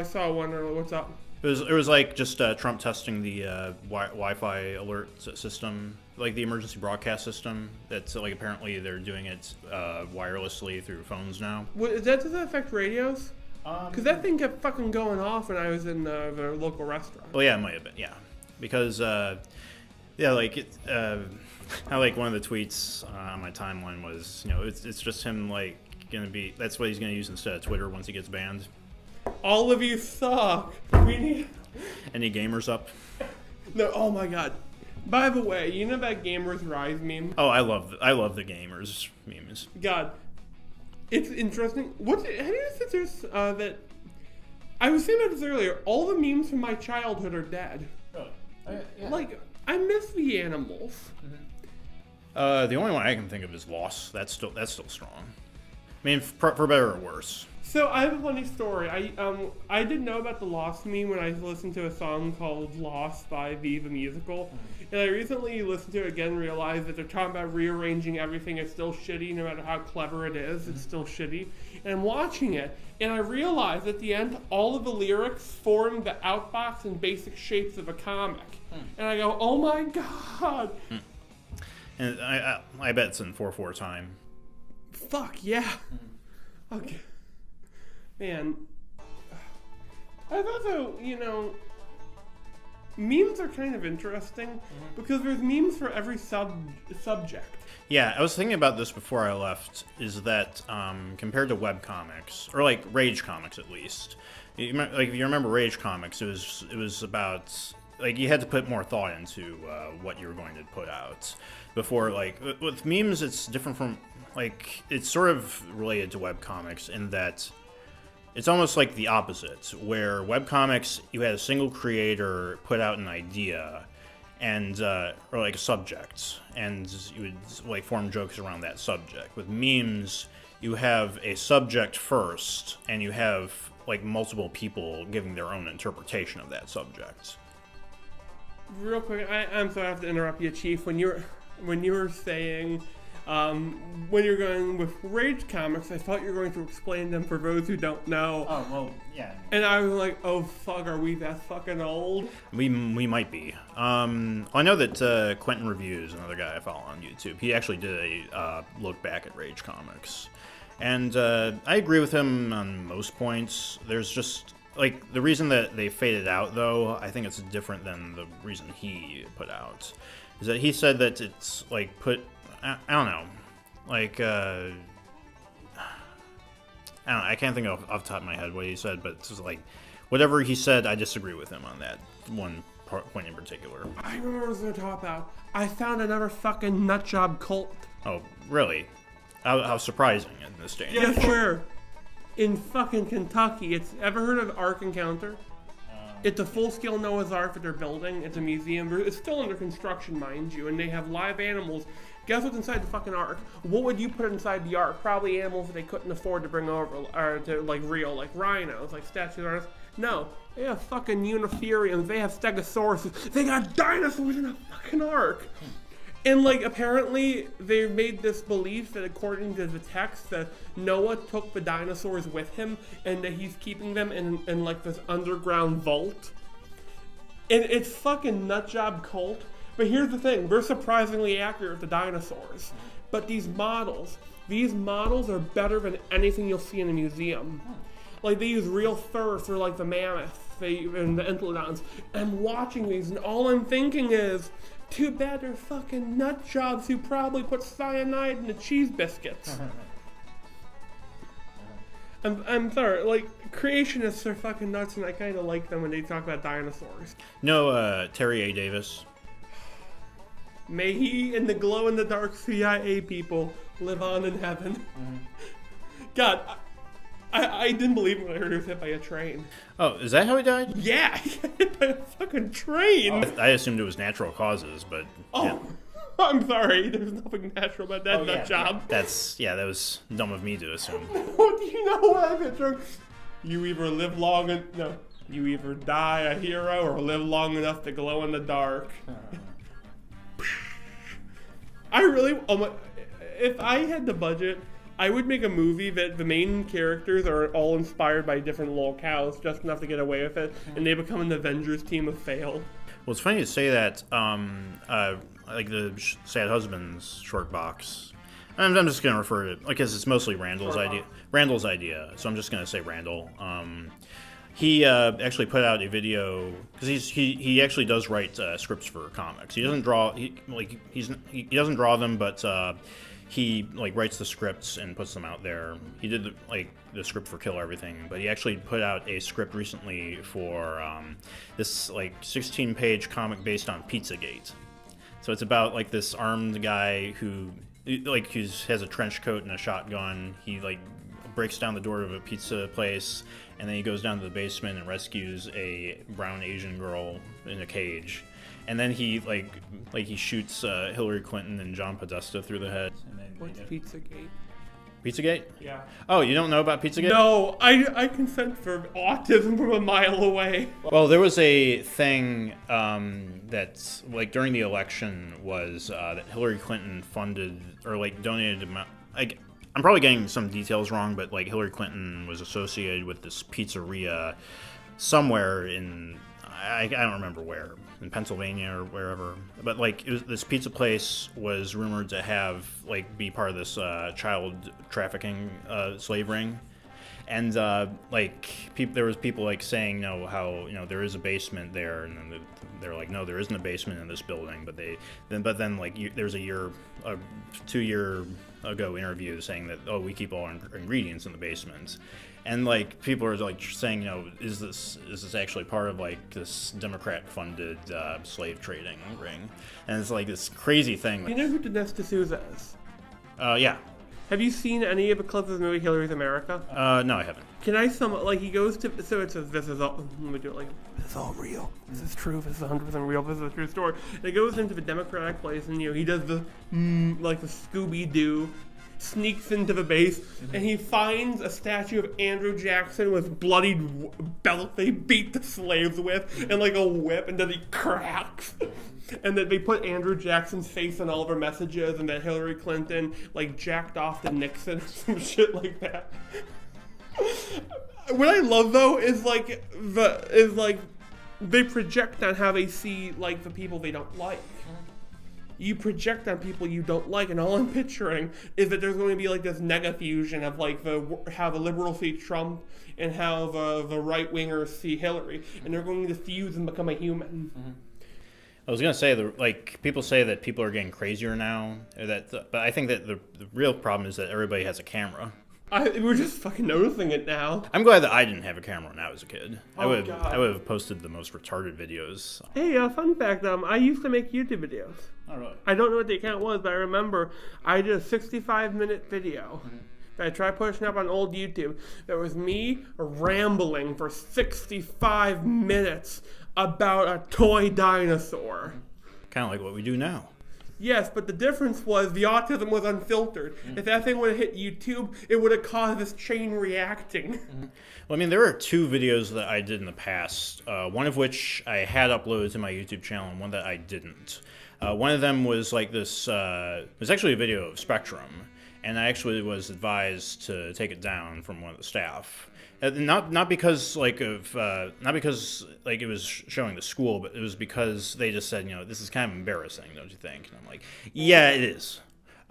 saw one. What's up? It was like just Trump testing the Wi-Fi alert system, like the emergency broadcast system. That's like apparently they're doing it wirelessly through phones now. Does that affect radios? Because that thing kept fucking going off when I was in the local restaurant. Well, yeah, it might have been, yeah. Because, I like one of the tweets on my timeline was, it's just him, like, that's what he's going to use instead of Twitter once he gets banned. All of you suck. We need... Any gamers up? No, oh my god. By the way, you know that Gamers Rise meme? Oh, I love the gamers memes. God. It's interesting. How do you think there's, that... I was saying about this earlier, all the memes from my childhood are dead. Really? Yeah. Like, I miss the animals. The only one I can think of is Lost. That's still strong. I mean, for better or worse. So I have a funny story. I didn't know about the Lost meme when I listened to a song called Lost by Viva Musical. And I recently listened to it again and realized that they're talking about rearranging everything. It's still shitty, no matter how clever it is, it's still shitty. And I'm watching it, and I realized at the end, all of the lyrics form the outbox and basic shapes of a comic. And I go, oh my god! And I bet it's in 4/4 time. Fuck yeah! Okay. Man, I've also, memes are kind of interesting because there's memes for every subject. Yeah, I was thinking about this before I left, is that compared to webcomics, or like Rage comics at least, if you remember Rage comics, it was about, like, you had to put more thought into what you were going to put out. Before, like, with memes, it's different from, like, it's sort of related to webcomics in that it's almost like the opposite, where webcomics, you had a single creator put out an idea, and or like a subject, and you would like form jokes around that subject. With memes, you have a subject first, and you have like multiple people giving their own interpretation of that subject. Real quick, I'm sorry I have to interrupt you, Chief. When you were saying when you're going with Rage comics, I thought you were going to explain them for those who don't know. Oh, well, yeah. And I was like, oh fuck, are we that fucking old? We might be. I know that Quentin Reviews, another guy I follow on YouTube, he actually did a look back at Rage comics. And I agree with him on most points. There's just, like, the reason that they faded out, though, I think it's different than the reason he put out. Is that he said that it's, like, I don't know. Like, I don't know. I can't think of off the top of my head what he said, but it's just like, whatever he said, I disagree with him on that one point in particular. I remember what I was going to talk about. I found another fucking nutjob cult. Oh, really? How surprising in this day. Guess where? In fucking Kentucky. Ever heard of Ark Encounter? It's a full-scale Noah's Ark that they're building. It's a museum. It's still under construction, mind you, and they have live animals. Guess what's inside the fucking Ark? What would you put inside the Ark? Probably animals that they couldn't afford to bring over, or to, like, real, like rhinos, like statues. No, they have fucking Uniferiums. They have Stegosauruses. They got dinosaurs in a fucking Ark. And, like, apparently they made this belief that according to the text that Noah took the dinosaurs with him and that he's keeping them in like, this underground vault. And it's fucking nutjob cult. But here's the thing, they're surprisingly accurate with the dinosaurs. But these models are better than anything you'll see in a museum. Like, they use real fur for, like, the mammoths and the entelodons. I'm watching these, and all I'm thinking is, too bad they're fucking nut jobs who probably put cyanide in the cheese biscuits. I'm sorry, like, creationists are fucking nuts, and I kind of like them when they talk about dinosaurs. No, Terry A. Davis. May he and the glow-in-the-dark CIA people live on in heaven. God, I didn't believe it when I heard he was hit by a train. Oh, is that how he died? Yeah, he got hit by a fucking train. Oh, I assumed it was natural causes, but... Oh, yeah. I'm sorry. There's nothing natural about that nut job. That was dumb of me to assume. What do you know what I picture? You either live long and... No. You either die a hero or live long enough to glow in the dark. I really... if I had the budget... I would make a movie that the main characters are all inspired by different locales, just enough to get away with it, and they become an Avengers team of fail. Well, it's funny to say that, like the Sad Husbands short box. I'm just going to refer to it, because it's mostly Randall's idea. Randall's idea, so I'm just going to say Randall. He actually put out a video, because he actually does write scripts for comics. He doesn't draw, he doesn't draw them, but he like writes the scripts and puts them out there. He did the script for Kill Everything, but he actually put out a script recently for this like 16-page comic based on Pizzagate. So it's about like this armed guy who has a trench coat and a shotgun. He like breaks down the door of a pizza place, and then he goes down to the basement and rescues a brown Asian girl in a cage. And then he he shoots Hillary Clinton and John Podesta through the head. What's Pizzagate? Pizzagate? Yeah. Oh, you don't know about Pizzagate? No, I can sense for autism from a mile away. Well, there was a thing that's like during the election was that Hillary Clinton funded or like donated. Like, I'm probably getting some details wrong, but like Hillary Clinton was associated with this pizzeria somewhere in I don't remember where, in Pennsylvania or wherever. But like this pizza place was rumored to have like be part of this child trafficking slave ring. And there was people like saying how there is a basement there, and then they're like, no, there isn't a basement in this building. But then there's a 2 year ago interview saying that we keep all our ingredients in the basement, and like people are like saying is this actually part of like this Democrat funded slave trading ring? And it's like this crazy thing. You know who Dinesh D'Souza is? Yeah. Have you seen any of the clips of the movie Hillary's America? No, I haven't. Can I he goes to, so it says, this is all, let me do it this is all real. This is true. This is 100% real. This is a true story. And it goes into the Democratic place, and he does the, the Scooby-Doo, sneaks into the base, and he finds a statue of Andrew Jackson with bloodied belt they beat the slaves with, and like a whip, and then he cracks. And that they put Andrew Jackson's face on all of her messages, and that Hillary Clinton like jacked off to Nixon, some shit like that. What I love though is they project on how they see like the people they don't like. You project on people you don't like, and all I'm picturing is that there's going to be like this nega fusion of like how the liberals see Trump and how the right wingers see Hillary, and they're going to fuse and become a human. Mm-hmm. I was gonna say people say that people are getting crazier now, but I think that the real problem is that everybody has a camera. We're just fucking noticing it now. I'm glad that I didn't have a camera when I was a kid. Oh, I would have posted the most retarded videos. Hey, fun fact, I used to make YouTube videos. Oh, really? I don't know what the account was, but I remember I did a 65-minute video that I tried pushing up on old YouTube. That was me rambling for 65 minutes about a toy dinosaur. Kind of like what we do now. Yes, but the difference was the autism was unfiltered. If that thing would have hit YouTube, it would have caused this chain reacting. Well, I mean, there are 2 videos that I did in the past, one of which I had uploaded to my YouTube channel and one that I didn't. One of them was like this, it was actually a video of Spectrum, and I actually was advised to take it down from one of the staff. Not because it was showing the school, but it was because they just said, this is kind of embarrassing, don't you think? And I'm like, yeah, it is.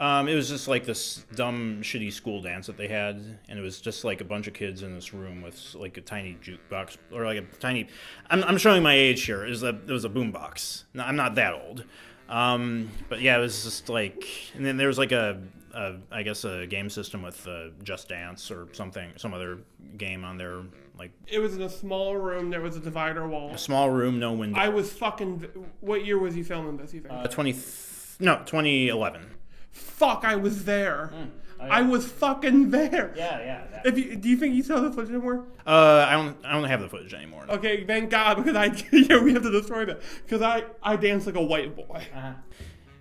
It was just like this dumb, shitty school dance that they had, and it was just like a bunch of kids in this room with like a tiny jukebox, or like a tiny. I'm showing my age here. It was a boombox. No, I'm not that old. But yeah, it was just like, and then there was like I guess a game system with Just Dance or something, some other game on there. Like, it was in a small room. There was a divider wall. A small room, no window. I was fucking. What year was he filming this? You think? 2011. Fuck! I was there. I was fucking there. Yeah. Do you think you saw the footage anymore? I don't have the footage anymore. Okay, thank God, because we have to destroy that. Because I dance like a white boy.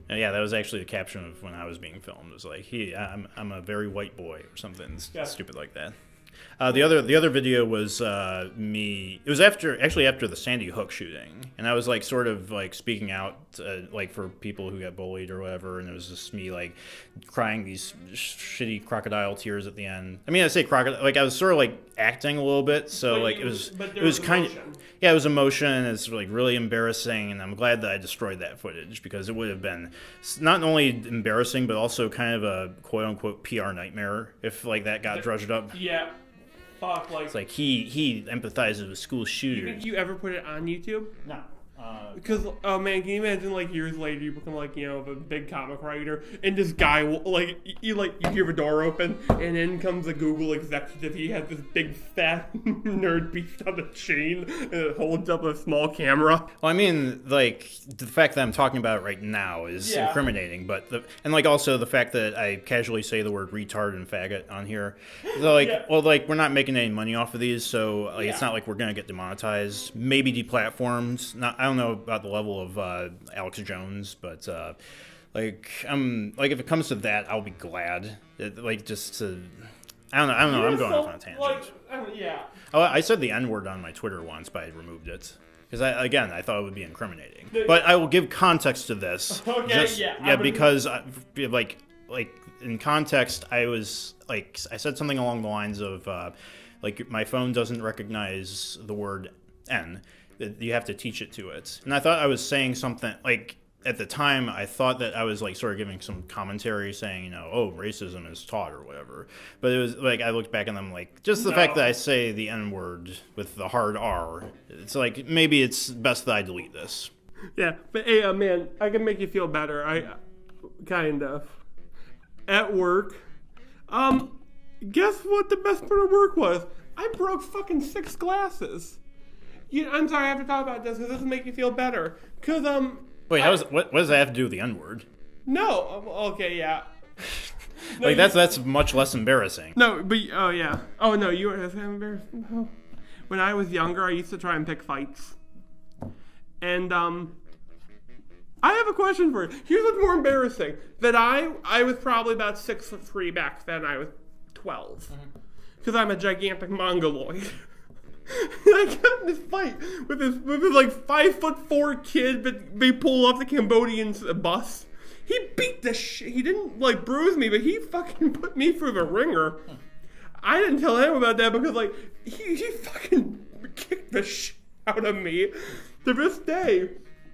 Yeah, that was actually the caption of when I was being filmed. It was like, "Hey, I'm a very white boy," or something stupid like that. The other video was me. It was after the Sandy Hook shooting, and I was like sort of like speaking out like for people who got bullied or whatever, and it was just me like crying these shitty crocodile tears at the end. I mean, I say crocodile, like I was sort of like acting a little bit, so like it was kind of, yeah, it was emotion. It's like really embarrassing, and I'm glad that I destroyed that footage because it would have been not only embarrassing but also kind of a quote unquote PR nightmare if like that got drudged up. Yeah. Fuck, like, it's like he empathizes with school shooters. You think you ever put it on YouTube? No. Because, oh man, can you imagine like years later you become like, the big comic writer, and this guy will like you hear the door open, and in comes a Google executive. He has this big fat nerd beast on a chain, and it holds up a small camera. Well, I mean, like the fact that I'm talking about it right now is incriminating, but also the fact that I casually say the word retard and faggot on here. So, like, we're not making any money off of these, so it's not like we're gonna get demonetized, maybe deplatformed. I don't know about the level of Alex Jones, but like like if it comes to that, I'll be glad. Just to, I don't know. I'm going off on a tangent. Yeah. Oh, I said the N-word on my Twitter once, but I removed it. Because I thought it would be incriminating. But I will give context to this. Okay, because in context, I was I said something along the lines of my phone doesn't recognize the word N. That you have to teach it to it. And I thought I was saying something at the time, I thought that I was sort of giving some commentary saying, racism is taught or whatever. But it was I looked back and I'm just the fact that I say the N-word with the hard R, it's maybe it's best that I delete this. Yeah, but hey, man, I can make you feel better. I kind of. At work, guess what the best part of work was? I broke fucking 6 glasses. I'm sorry I have to talk about this because this will make you feel better. Because, Wait, what does that have to do with the N-word? No. Okay, yeah. No, that's much less embarrassing. No, but oh yeah. Oh no, you were embarrassing. No. When I was younger, I used to try and pick fights. And I have a question for you. Here's what's more embarrassing: that I was probably about 6'3" back then. I was 12 because I'm a gigantic mongoloid. I got in this fight with this 5'4" kid, but they pull off the Cambodian bus. He beat the shit. He didn't bruise me, but he fucking put me through the ringer. I didn't tell him about that because he fucking kicked the shit out of me. To this day,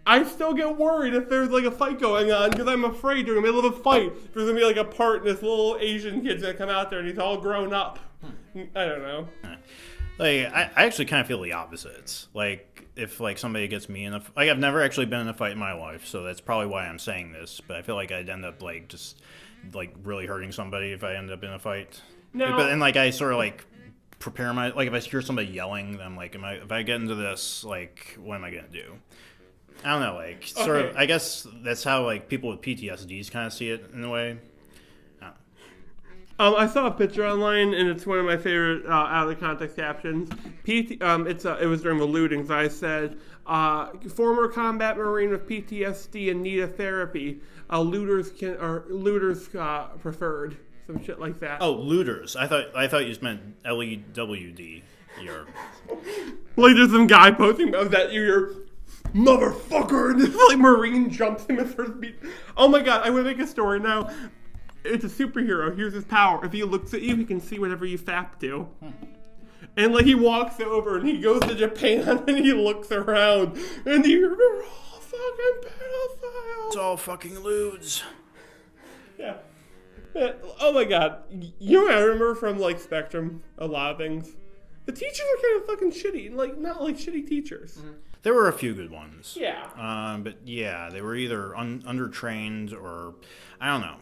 I still get worried if there's a fight going on because I'm afraid during the middle of a fight there's gonna be a part and this little Asian kid's gonna come out there and he's all grown up. I don't know. I actually kind of feel the opposite. If somebody gets me in a I've never actually been in a fight in my life, so that's probably why I'm saying this. But I feel like I'd end up just really hurting somebody if I end up in a fight. No. But and I sort of prepare my if I hear somebody yelling, then if I get into this, what am I gonna do? I don't know. Sort of. I guess that's how people with PTSDs kind of see it in a way. I saw a picture online, and it's one of my favorite out of context captions. It was during the looting, so I said, "Former combat marine with PTSD in need of therapy. Looters preferred." Some shit like that. Oh, looters! I thought you meant LEWD. There's some guy posting about that. You're motherfucker, and this marine jumps him at first beat. Oh my god! I want to make a story now. It's a superhero. Here's his power. If he looks at you, he can see whatever you fap to. And he walks over and he goes to Japan and he looks around and you're all fucking pedophiles. It's all fucking lewds. Yeah. Oh my god. You know what I remember from Spectrum? A lot of things. The teachers are kind of fucking shitty. Not shitty teachers. Mm-hmm. There were a few good ones. Yeah. But yeah, they were either undertrained or I don't know.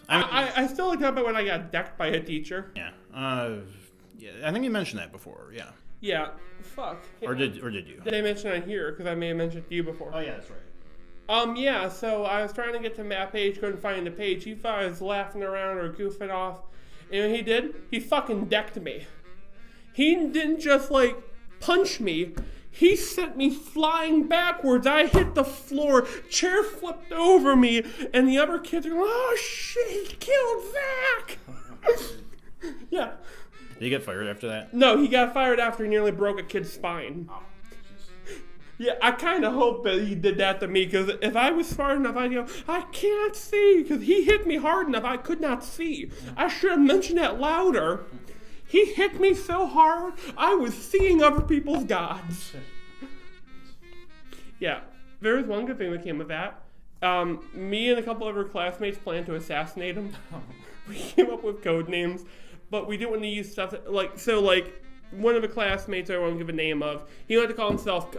I still talk about when I got decked by a teacher. Yeah. Yeah. I think you mentioned that before. Yeah. Yeah. Fuck. Or did you? Did I mention it here? Because I may have mentioned it to you before. Oh yeah, that's right. Yeah. So I was trying to get to that page, couldn't find the page. He thought I was laughing around or goofing off, and he did. He fucking decked me. He didn't just punch me. He sent me flying backwards. I hit the floor. Chair flipped over me. And the other kids are like, oh, shit, he killed Zach. Yeah. Did he get fired after that? No, he got fired after he nearly broke a kid's spine. Oh. Yeah, I kind of hope that he did that to me. Because if I was smart enough, I'd go, I can't see. Because he hit me hard enough, I could not see. I should have mentioned that louder. He hit me so hard, I was seeing other people's gods. Yeah, there was one good thing that came of that. Me and a couple of our classmates planned to assassinate him. We came up with code names, but we didn't want to use stuff that, one of the classmates I won't give a name of, he wanted to call himself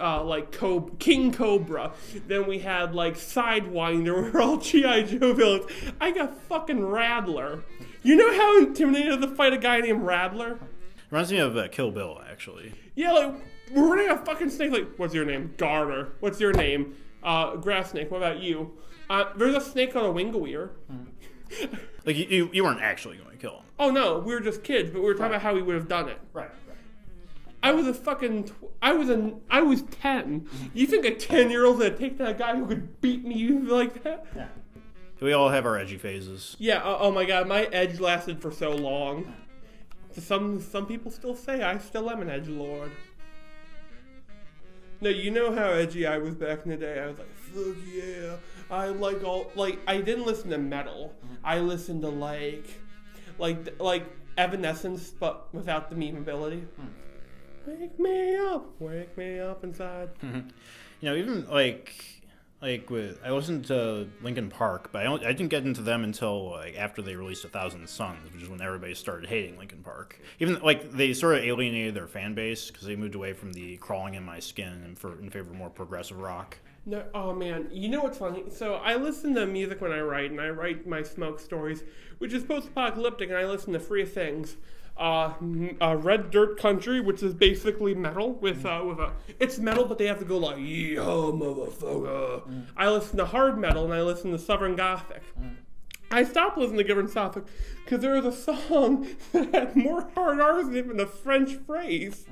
King Cobra. Then we had Sidewinder, we're all G.I. Joe villains. I got fucking Rattler. You know how intimidated to fight a guy named Rattler? Reminds me of Kill Bill, actually. Yeah, we're running a fucking snake. What's your name? Garter. What's your name? Grass snake. What about you? There's a snake called a Wingoweir. You weren't actually going to kill him. Oh no, we were just kids, but we were talking about how we would have done it. Right. I was 10. You think a 10-year-old would take that guy who could beat me like that? Yeah. We all have our edgy phases. Yeah. Oh my God, my edge lasted for so long. Some people still say I still am an edgelord. No, you know how edgy I was back in the day. I was like, fuck yeah. I I didn't listen to metal. I listened to like Evanescence, but without the meme ability. Wake me up inside. Even like with I listened to Linkin Park, but I didn't get into them until like after they released 1,000 Suns, which is when everybody started hating Linkin Park. Even like they sort of alienated their fan base because they moved away from the crawling in my skin in favor of more progressive rock. No, oh man, you know what's funny? So I listen to music when I write, and I write my Smoke Stories, which is post-apocalyptic, and I listen to three things. Red Dirt Country, which is basically metal with it's metal, but they have to go like, yeah, motherfucker. I listen to hard metal, and I listen to Southern Gothic. I stopped listening to Southern Gothic because there was a song that had more hard R's in it than a French phrase.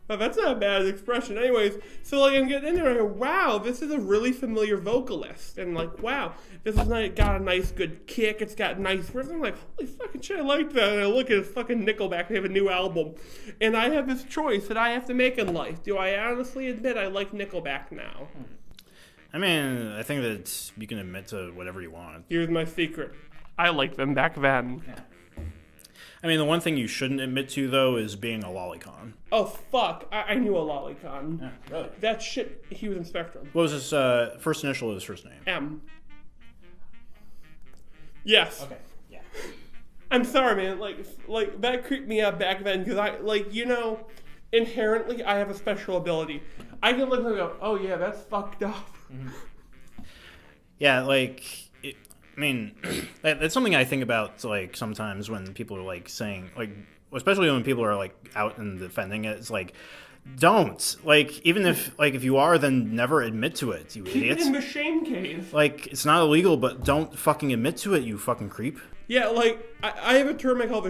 Oh, that's not a bad expression. Anyways, so I'm getting in there and I go, wow, this is a really familiar vocalist. And wow, this has got a nice good kick. It's got nice riffs. I'm like, holy fucking shit, I like that. And I look at it's fucking Nickelback. They have a new album. And I have this choice that I have to make in life. Do I honestly admit I like Nickelback now? I mean, I think that you can admit to whatever you want. Here's my secret. I liked them back then. Yeah. I mean, the one thing you shouldn't admit to, though, is being a lolicon. Oh, fuck. I knew a lolicon. Yeah, really? That shit, he was in Spectrum. What was his first initial of his first name? M. Yes. Okay, yeah. I'm sorry, man. Like that creeped me out back then because inherently I have a special ability. I can look and go, oh yeah, that's fucked up. Mm-hmm. Yeah, I mean, that's something I think about, like, sometimes when people are, like, saying, like, especially when people are, like, out and defending it, it's like, don't. Like, even if you are, then never admit to it, you Keep idiots. it in the shame cave. Like, it's not illegal, but don't fucking admit to it, you fucking creep. Yeah, I have a term I call the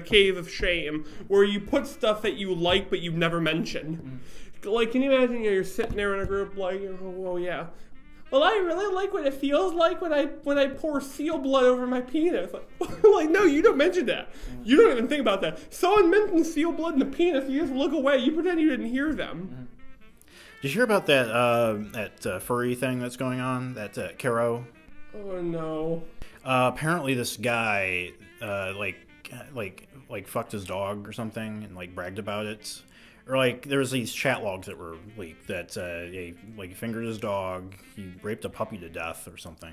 cave of shame, where you put stuff that you like but you never mention. Like, can you imagine you're sitting there in a group like, oh yeah. Well, I really like what it feels like when I pour seal blood over my penis. Like, no, you don't mention that. You don't even think about that. Someone mentioned seal blood in the penis, you just look away. You pretend you didn't hear them. Did you hear about that furry thing that's going on? That Caro? Oh no. Apparently, this guy fucked his dog or something and like bragged about it. Or, like, there was these chat logs that were leaked that he fingered his dog, he raped a puppy to death or something.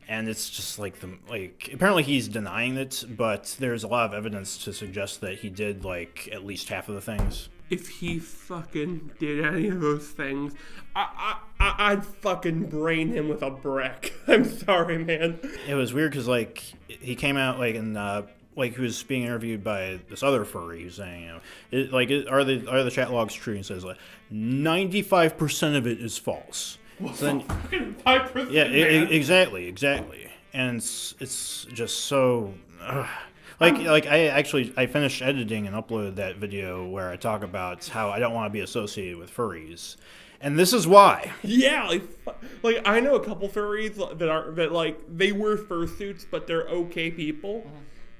And it's just, apparently he's denying it, but there's a lot of evidence to suggest that he did, at least half of the things. If he fucking did any of those things, I'd fucking brain him with a brick. I'm sorry, man. It was weird because, he came out, he was being interviewed by this other furry who's saying, are the chat logs true? And he says 95% of it is false. So then, 5%. Yeah, exactly. And it's just so. I finished editing and uploaded that video where I talk about how I don't want to be associated with furries, and this is why. Yeah, I know a couple furries that they wear fursuits, but they're okay people.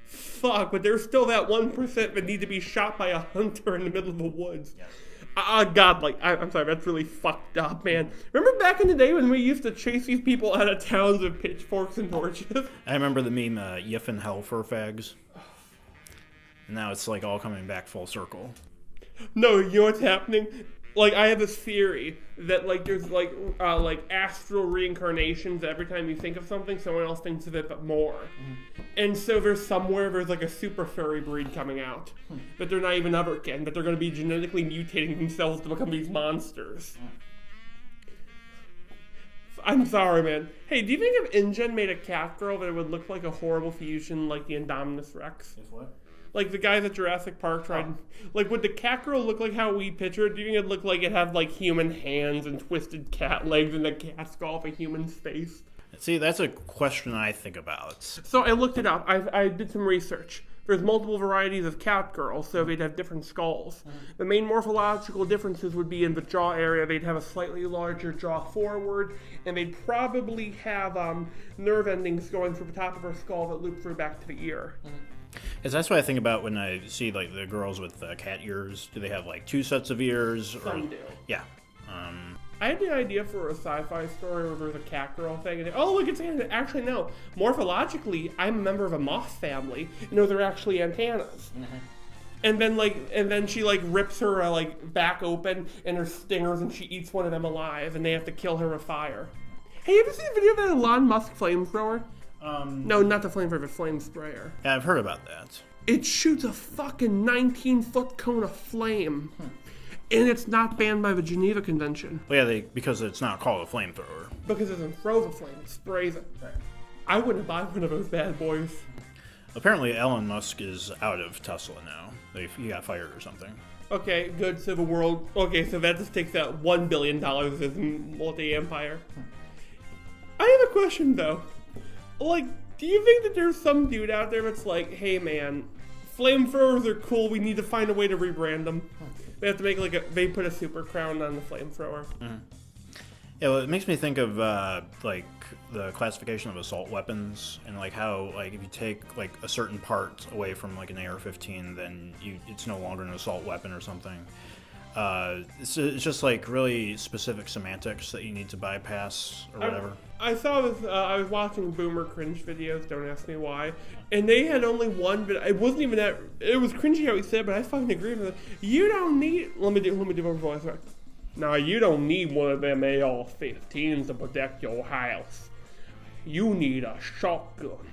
Fuck, but there's still that 1% that need to be shot by a hunter in the middle of the woods. Yes. God, I'm sorry, that's really fucked up, man. Remember back in the day when we used to chase these people out of towns with pitchforks and torches? I remember the meme, yiffin' hell for fags. And now it's all coming back full circle. No, you know what's happening? I have this theory that there's astral reincarnations. Every time you think of something, someone else thinks of it but more. And so there's a super furry breed coming out that they're not even otherkin, but they're going to be genetically mutating themselves to become these monsters. I'm sorry, man. Hey, do you think if InGen made a cat girl that it would look like a horrible fusion like the Indominus Rex? If what? Like the guys at Jurassic Park tried. Would the cat girl look like how we picture it? Do you think it'd look like it had human hands and twisted cat legs and the cat skull of a human face? See, that's a question I think about. So I looked it up. I did some research. There's multiple varieties of cat girls, so they'd have different skulls. The main morphological differences would be in the jaw area. They'd have a slightly larger jaw forward, and they'd probably have nerve endings going through the top of her skull that loop through back to the ear. Because that's what I think about when I see like the girls with cat ears. Do they have like 2 sets of ears? Some do. Yeah. I had the idea for a sci-fi story where there's a cat girl thing. And oh, look, it's actually no. Morphologically, I'm a member of a moth family. They're actually antennas. And then she rips her back open and her stingers, and she eats one of them alive, and they have to kill her with fire. Hey, you ever seen a video of that Elon Musk flamethrower? No, not the flamethrower, the flame sprayer. Yeah, I've heard about that. It shoots a fucking 19-foot cone of flame. And it's not banned by the Geneva Convention. Well, yeah, because it's not called a flamethrower. Because it doesn't throw the flame, it sprays it. Right. I wouldn't buy one of those bad boys. Apparently, Elon Musk is out of Tesla now. He got fired or something. Okay, good. So the world... Okay, so that just takes out $1 billion as multi-empire. I have a question, though. Do you think that there's some dude out there that's like, hey, man, flamethrowers are cool, we need to find a way to rebrand them. They have to make they put a super crown on the flamethrower. Mm-hmm. Yeah, well, it makes me think of the classification of assault weapons and how if you take a certain part away from an AR-15, then it's no longer an assault weapon or something. It's just really specific semantics that you need to bypass or whatever. I saw this. I was watching boomer cringe videos. Don't ask me why. And they had only one, but it wasn't even that. It was cringy how he said, but I fucking agree with it. You don't need. Let me do my voice. Right. Now you don't need one of them AR-15s to protect your house. You need a shotgun.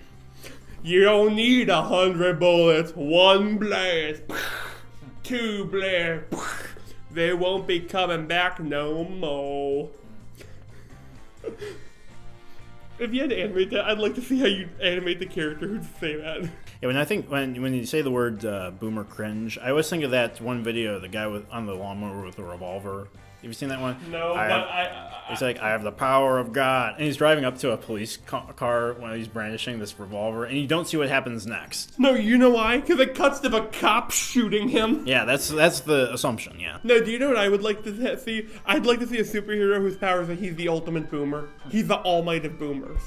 You don't need 100 bullets. 1 blast. 2 blast. They won't be coming back no more. If you had to animate that, I'd like to see how you animate the character who'd say that. Yeah, when you say the word boomer cringe, I always think of that one video of the guy on the lawnmower with the revolver. Have you seen that one? No, It's I have the power of God. And he's driving up to a police car when he's brandishing this revolver, and you don't see what happens next. No, you know why? Because it cuts to the cop shooting him. Yeah, that's the assumption, yeah. No, do you know what I would like to see? I'd like to see a superhero whose powers are he's the ultimate boomer. He's the all might of boomers.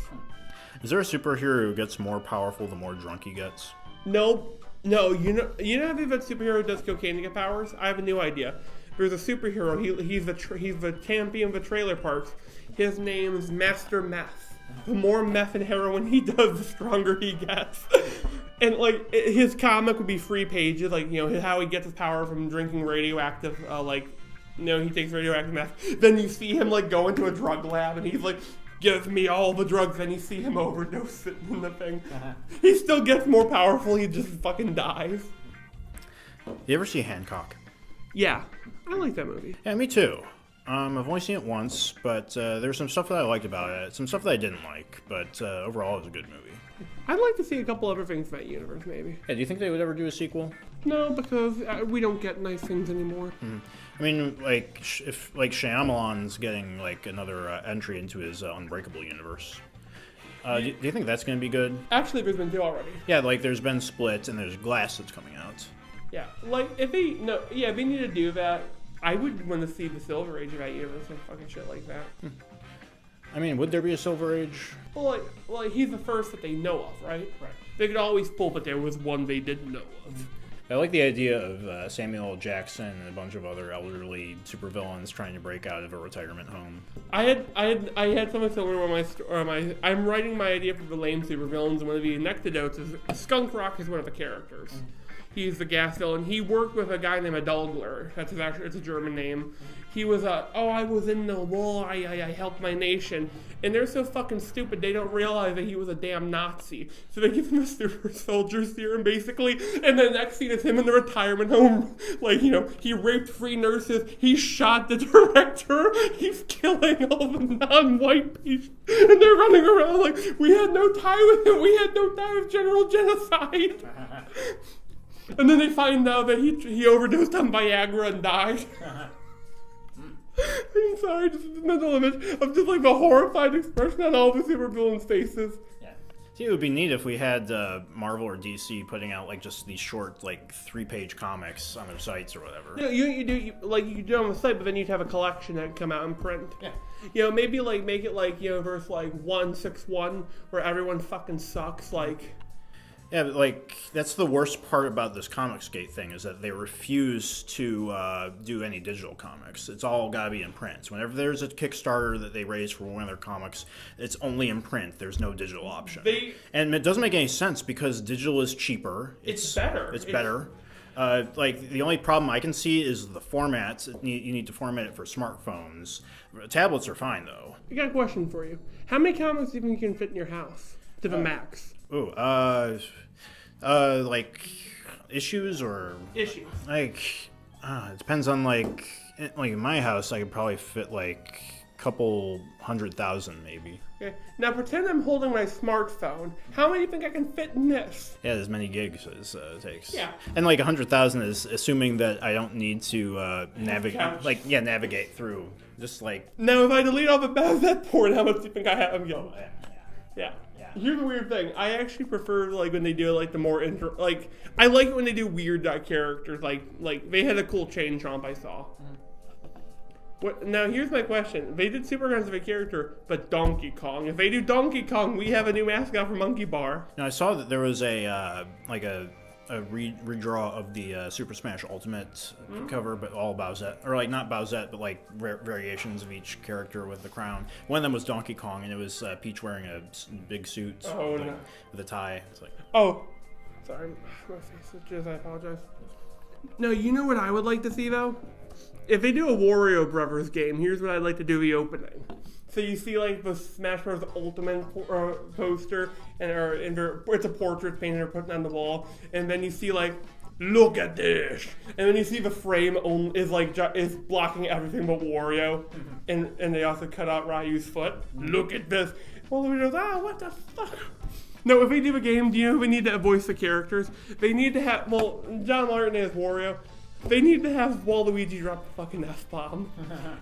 Is there a superhero who gets more powerful the more drunk he gets? No, you know how that superhero who does cocaine to get powers? I have a new idea. There's a superhero. He's the champion of the trailer parks. His name is Master Meth. The more meth and heroin he does, the stronger he gets. And his comic would be free pages, how he gets his power from drinking radioactive, he takes radioactive meth. Then you see him go into a drug lab, and he's give me all the drugs. Then you see him overdose it in the thing. He still gets more powerful. He just fucking dies. You ever see Hancock? Yeah, I like that movie. Yeah, me too. I've only seen it once, but there's some stuff that I liked about it, some stuff that I didn't like, but overall it was a good movie. I'd like to see a couple other things in that universe, maybe. Yeah, do you think they would ever do a sequel? No, because we don't get nice things anymore. Mm-hmm. I mean, if Shyamalan's getting another entry into his Unbreakable universe. Do you think that's going to be good? Actually, there's been 2 already. Yeah, there's been Split, and there's Glass that's coming out. Yeah, if they need to do that, I would want to see the Silver Age of that universe and fucking shit like that. I mean, would there be a Silver Age? Well, he's the first that they know of, right? Right. They could always pull, but there was one they didn't know of. I like the idea of Samuel L. Jackson and a bunch of other elderly supervillains trying to break out of a retirement home. I had something similar where I'm writing my idea for the lame supervillains, and one of the anecdotes is Skunk Rock is one of the characters. Mm-hmm. He's the gas villain. He worked with a guy named Adalgler. It's a German name. He was I was in the war. I helped my nation. And they're so fucking stupid they don't realize that he was a damn Nazi. So they give him a super soldier serum basically. And the next scene is him in the retirement home. He raped 3 nurses. He shot the director. He's killing all the non-white people. And they're running around we had no time with him. We had no time with general genocide. And then they find out that he overdosed on Viagra and died. I'm sorry, just a mental image of just the horrified expression on all the supervillains' faces. Yeah. See, it would be neat if we had Marvel or DC putting out like just these short, like 3-page comics on their sites or whatever. You do you could do it on the site, but then you'd have a collection that come out in print. Yeah. Maybe like make it like verse like 161 where everyone fucking sucks. Like. Yeah, but like that's the worst part about this Comicsgate thing is that they refuse to do any digital comics. It's all got to be in print. So whenever there's a Kickstarter that they raise for one of their comics, it's only in print. There's no digital option. And it doesn't make any sense because digital is cheaper. It's better. It's better. Like the only problem I can see is the formats. You need to format it for smartphones. Tablets are fine though. I got a question for you. How many comics do you think you can fit in your house to the max? Like issues or issues. Like, it depends on like in my house, I could probably fit like a couple 100,000 maybe. Okay. Now pretend I'm holding my smartphone. How many do you think I can fit in this? Yeah, as many gigs as it takes. Yeah. And like 100,000 is assuming that I don't need to navigate. Like navigate through. Just like. Now, if I delete all the that port, how much do you think I have? Yeah. Here's the weird thing. I actually prefer like when they do like the more I like it when they do weird characters. Like they had a cool chain chomp I saw. What? Now here's my question. They did Superguns of a character, but Donkey Kong. If they do Donkey Kong, we have a new mascot for Monkey Bar. Now I saw that there was a redraw of the Super Smash Ultimate cover, but all Bowsette, or like not Bowsette, but like variations of each character with the crown. One of them was Donkey Kong, and it was Peach wearing a big suit with a tie. It's like, sorry, my face itches. I apologize. No, you know what I would like to see though? If they do a Wario Brothers game, here's what I'd like to do the opening. So you see like the Smash Bros. Ultimate poster, and it's a portrait painted or put on the wall, and then you see like, look at this, and then you see the frame is blocking everything but Wario, and they also cut out Ryu's foot. Look at this. Well, we goes, what the fuck? No, if they do a game, do you know who we need to voice the characters? They need to have John Martin as Wario. They need to have Waluigi drop the fucking F-bomb.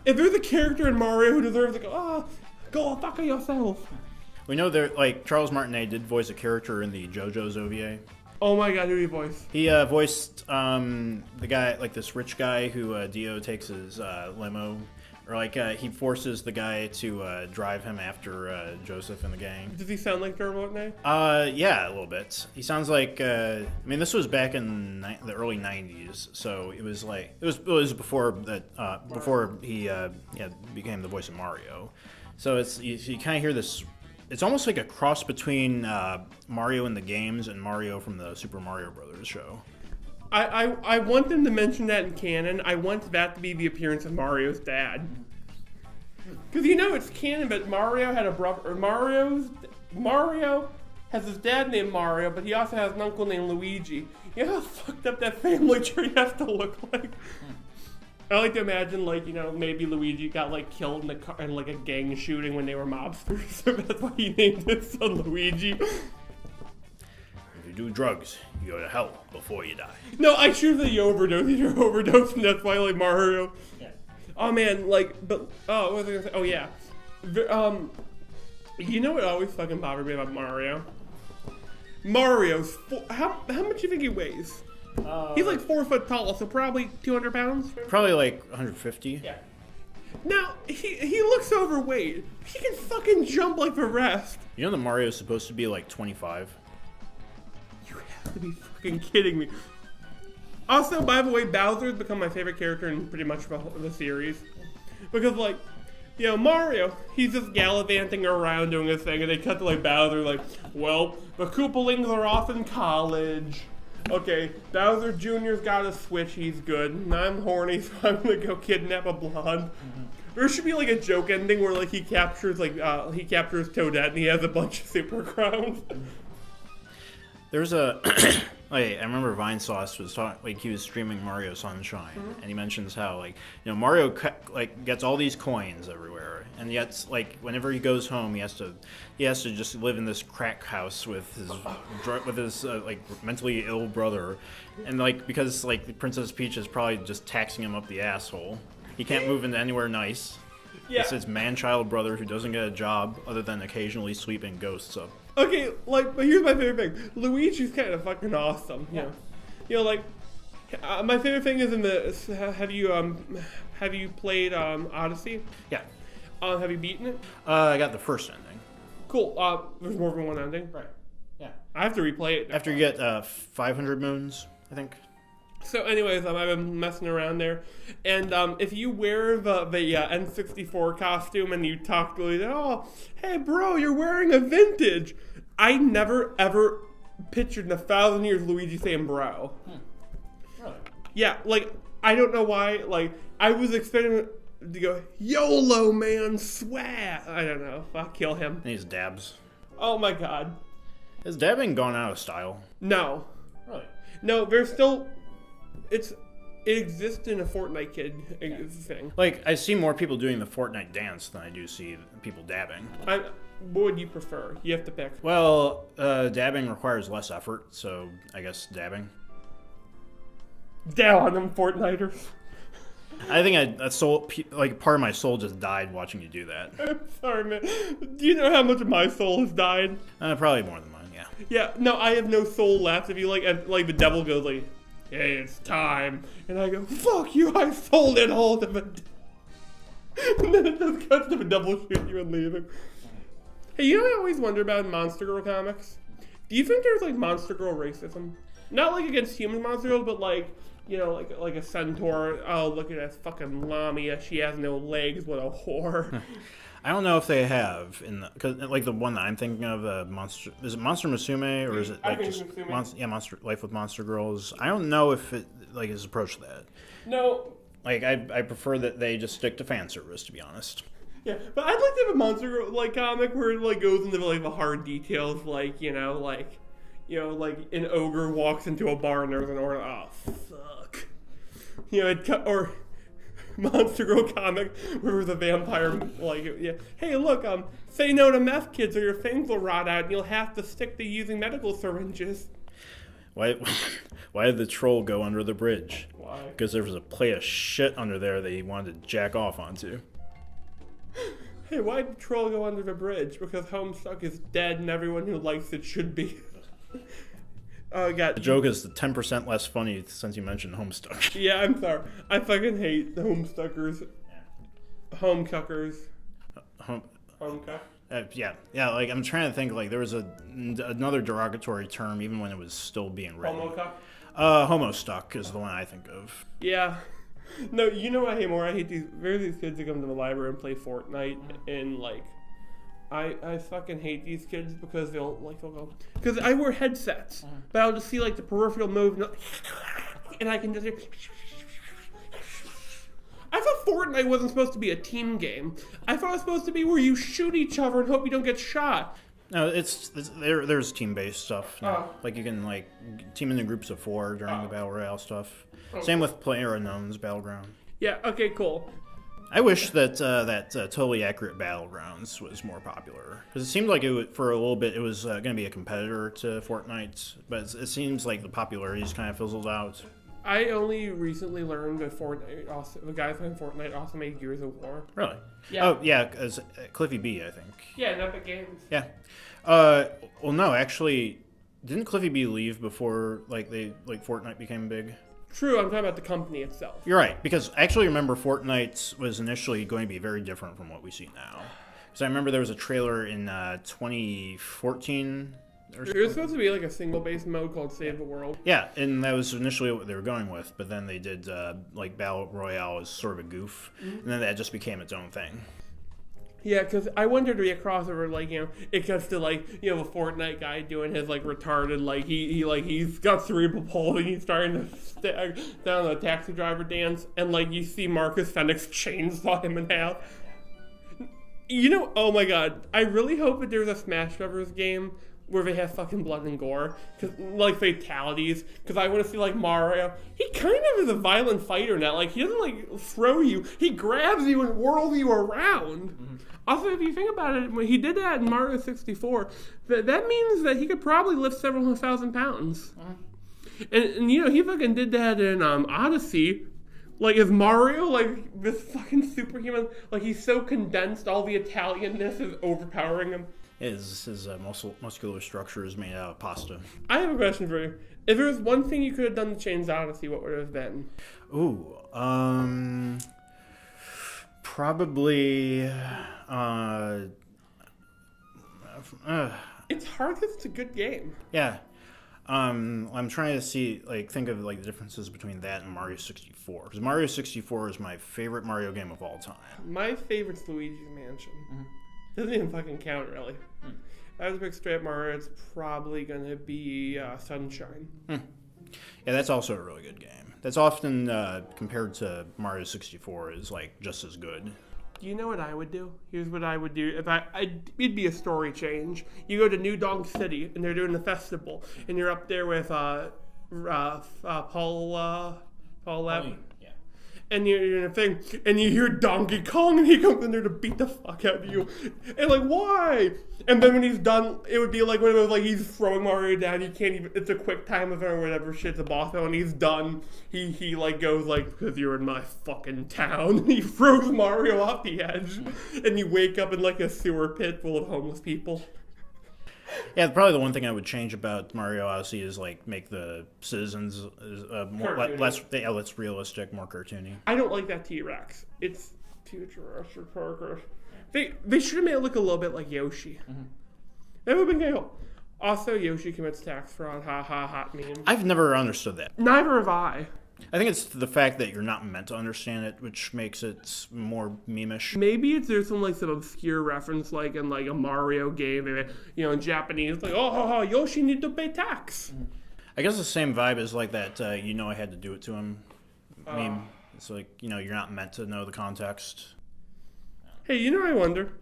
If there's a character in Mario who deserves to go fuck yourself. We know that like Charles Martinet did voice a character in the JoJo's OVA. Oh my god, who did he voice? He voiced the guy, like this rich guy who Dio takes his limo. Or like he forces the guy to drive him after Joseph and the gang. Does he sound like Charles Martinet? Yeah, a little bit. He sounds like this was back in the early '90s, so it was like it was before that before he became the voice of Mario. So it's you kind of hear this. It's almost like a cross between Mario in the games and Mario from the Super Mario Brothers show. I want them to mention that in canon. I want that to be the appearance of Mario's dad. Because it's canon, but Mario had a brother. Mario has his dad named Mario, but he also has an uncle named Luigi. You know how fucked up that family tree has to look like? I like to imagine, maybe Luigi got, killed in a gang shooting when they were mobsters. So that's why he named his son Luigi. If you do drugs, you go to hell before you die. No, I choose that you overdose. You're overdosing, that's why, Mario. Yeah. Oh, man, what was I gonna say? Oh, yeah. You know what always fucking bothered me about Mario? Mario's, how much do you think he weighs? He's 4 foot tall, so probably 200 pounds? Probably 150. Yeah. Now, he looks overweight. He can fucking jump like the rest. You know that Mario's supposed to be 25? You have to be fucking kidding me. Also, by the way, Bowser's become my favorite character in pretty much the series. Because, Mario, he's just gallivanting around doing his thing, and they cut to, Bowser, well, the Koopalings are off in college. Okay, Bowser Jr.'s got a Switch, he's good. And I'm horny, so I'm gonna go kidnap a blonde. Mm-hmm. There should be a joke ending where he captures Toadette and he has a bunch of super crowns. There's a I remember Vine Sauce was talking, he was streaming Mario Sunshine, and he mentions how Mario gets all these coins everywhere, and yet whenever he goes home he has to just live in this crack house with his mentally ill brother, and because Princess Peach is probably just taxing him up the asshole. He can't move into anywhere nice. Yeah. It's his man-child brother who doesn't get a job other than occasionally sweeping ghosts up. Okay, like, but here's my favorite thing. Luigi's kind of fucking awesome. You know, like, my favorite thing is in the. Have you played Odyssey? Yeah. Have you beaten it? I got the first ending. Cool. There's more than one ending. Right. Yeah. I have to replay it. After you get 500 moons, I think. So, anyways, I've been messing around there, and if you wear the N64 costume and you talk to Luigi, oh, hey, bro, you're wearing a vintage. I never ever pictured in 1,000 years Luigi saying bro. Really? Yeah, like I don't know why. Like I was expecting to go YOLO, man, swag. I don't know. Fuck, kill him. And he's dabs. Oh my god. Has dabbing gone out of style? No. Really? No, there's still. It exists in a Fortnite kid thing. Like, I see more people doing the Fortnite dance than I do see people dabbing. What would you prefer? You have to pick. Well, dabbing requires less effort, so I guess dabbing. Down on them Fortniters. I think part of my soul just died watching you do that. I'm sorry, man. Do you know how much of my soul has died? Probably more than mine, yeah. Yeah, no, I have no soul left. If you like the devil goes like, hey, it's time. And I go, fuck you, I sold it all to the... And then it just cuts to the devil shoot you and leaving. Hey, you know what I always wonder about in Monster Girl comics? Do you think there's, like, Monster Girl racism? Not, like, against human Monster Girls, but, like, you know, like a centaur. Oh, look at that fucking Lamia. She has no legs. What a whore. I don't know if they have because like the one that I'm thinking of, Monster. Is it Monster Musume or is it like just Monster Life with Monster Girls? I don't know if it like is approached that. No. Like I prefer that they just stick to fan service, to be honest. Yeah, but I'd like to have a Monster Girl like comic where it like goes into like the hard details, like like an ogre walks into a bar and there's an order. Oh fuck. Or Monster Girl comic where the vampire hey look, say no to meth kids or your fangs will rot out and you'll have to stick to using medical syringes. Why did the troll go under the bridge? Why? Because there was a plate of shit under there that he wanted to jack off onto. Hey, why did the troll go under the bridge? Because Homestuck is dead and everyone who likes it should be. Oh god. The joke is 10% less funny since you mentioned Homestuck. Yeah, I'm sorry. I fucking hate the Homestuckers. Homecuckers. Homecuck. Yeah. Like I'm trying to think. Like there was another derogatory term even when it was still being written. Homocuck. Homostuck is the one I think of. Yeah. No, you know what I hate more? I hate these kids that come to the library and play Fortnite and like. I fucking hate these kids because they'll go because I wear headsets, but I'll just see like the peripheral move, and I can just hear. I thought Fortnite wasn't supposed to be a team game. I thought it was supposed to be where you shoot each other and hope you don't get shot. No, there's team-based stuff. Like you can like team into groups of 4 during the Battle Royale stuff. Same with PlayerUnknown's Battleground. Yeah. Okay. Cool. I wish that Totally Accurate Battlegrounds was more popular because it seemed like for a little bit it was going to be a competitor to Fortnite, but it seems like the popularity's kind of fizzled out. I only recently learned that the guys playing Fortnite also made Gears of War. Really? Yeah. Oh yeah, as Cliffy B, I think. Yeah, in Epic Games. Yeah. Well, no, actually, didn't Cliffy B leave before Fortnite became big? True, I'm talking about the company itself. You're right, because I actually remember Fortnite was initially going to be very different from what we see now. Because I remember there was a trailer in 2014. It was supposed to be like a single-based mode called Save the World. Yeah, and that was initially what they were going with, but then they did Battle Royale as sort of a goof, and then that just became its own thing. Yeah, because I wanted to be a crossover, it gets to, the Fortnite guy doing his, retarded, he's got cerebral palsy, and he's starting to down the taxi driver dance, and, you see Marcus Fenix chainsaw him in half. Oh my god, I really hope that there's a Smash Brothers game where they have fucking blood and gore, fatalities, because I want to see, Mario. He kind of is a violent fighter now. He doesn't, throw you. He grabs you and whirls you around. Mm-hmm. Also, if you think about it, when he did that in Mario 64, that means that he could probably lift several thousand pounds. Mm-hmm. And he fucking did that in Odyssey. Is Mario, this fucking superhuman? He's so condensed, all the Italianness is overpowering him. His muscular structure is made out of pasta. I have a question for you. If there was one thing you could have done to change the Odyssey, what would it have been? Ooh, probably, It's hard because it's a good game. yeah. I'm trying to think of the differences between that and Mario 64. Because Mario 64 is my favorite Mario game of all time. My favorite's Luigi's Mansion. Doesn't even fucking count, really. If I was a big straight Mario, it's probably going to be Sunshine. Yeah, that's also a really good game. That's often compared to Mario 64 is just as good. Do you know what I would do? Here's what I would do. If it'd be a story change. You go to New Donk City, and they're doing the festival, and you're up there with Paul Lab. And you're in a thing, and you hear Donkey Kong, and he comes in there to beat the fuck out of you. And why? And then when he's done, it would be when it was he's throwing Mario down, you can't even, it's a quick time event or whatever shit, the boss battle, and he's done. He goes because you're in my fucking town. And he throws Mario off the edge, and you wake up in a sewer pit full of homeless people. Yeah, probably the one thing I would change about Mario Odyssey is make the citizens less realistic, more cartoony. I don't like that T-Rex. It's too Jurassic Parker. They should have made it look a little bit like Yoshi. That would have been cool. Also, Yoshi commits tax fraud. Ha ha hot meme. I've never understood that. Neither have I. I think it's the fact that you're not meant to understand it, which makes it more meme-ish. Maybe there's some obscure reference in a Mario game, in Japanese, oh, Yoshi need to pay tax. I guess the same vibe is that I had to do it to him meme. It's you're not meant to know the context. Hey, I wonder.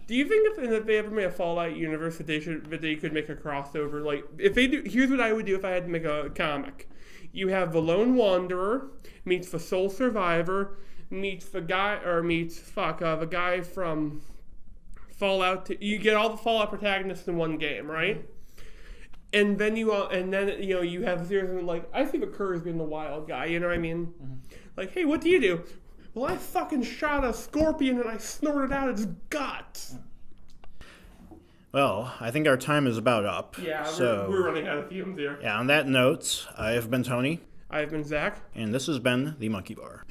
Do you think if they ever made a Fallout universe that they could make a crossover? If they do, here's what I would do if I had to make a comic. You have the Lone Wanderer meets the Sole Survivor meets the guy the guy from Fallout. You get all the Fallout protagonists in one game, right? And then you have seriously I think of Kerr as being the wild guy. You know what I mean? Hey, what do you do? Well, I fucking shot a scorpion and I snorted out its guts. Well, I think our time is about up. Yeah, so, we're running out of fumes here. Yeah, on that note, I have been Tony. I have been Zach. And this has been the Monkey Bar.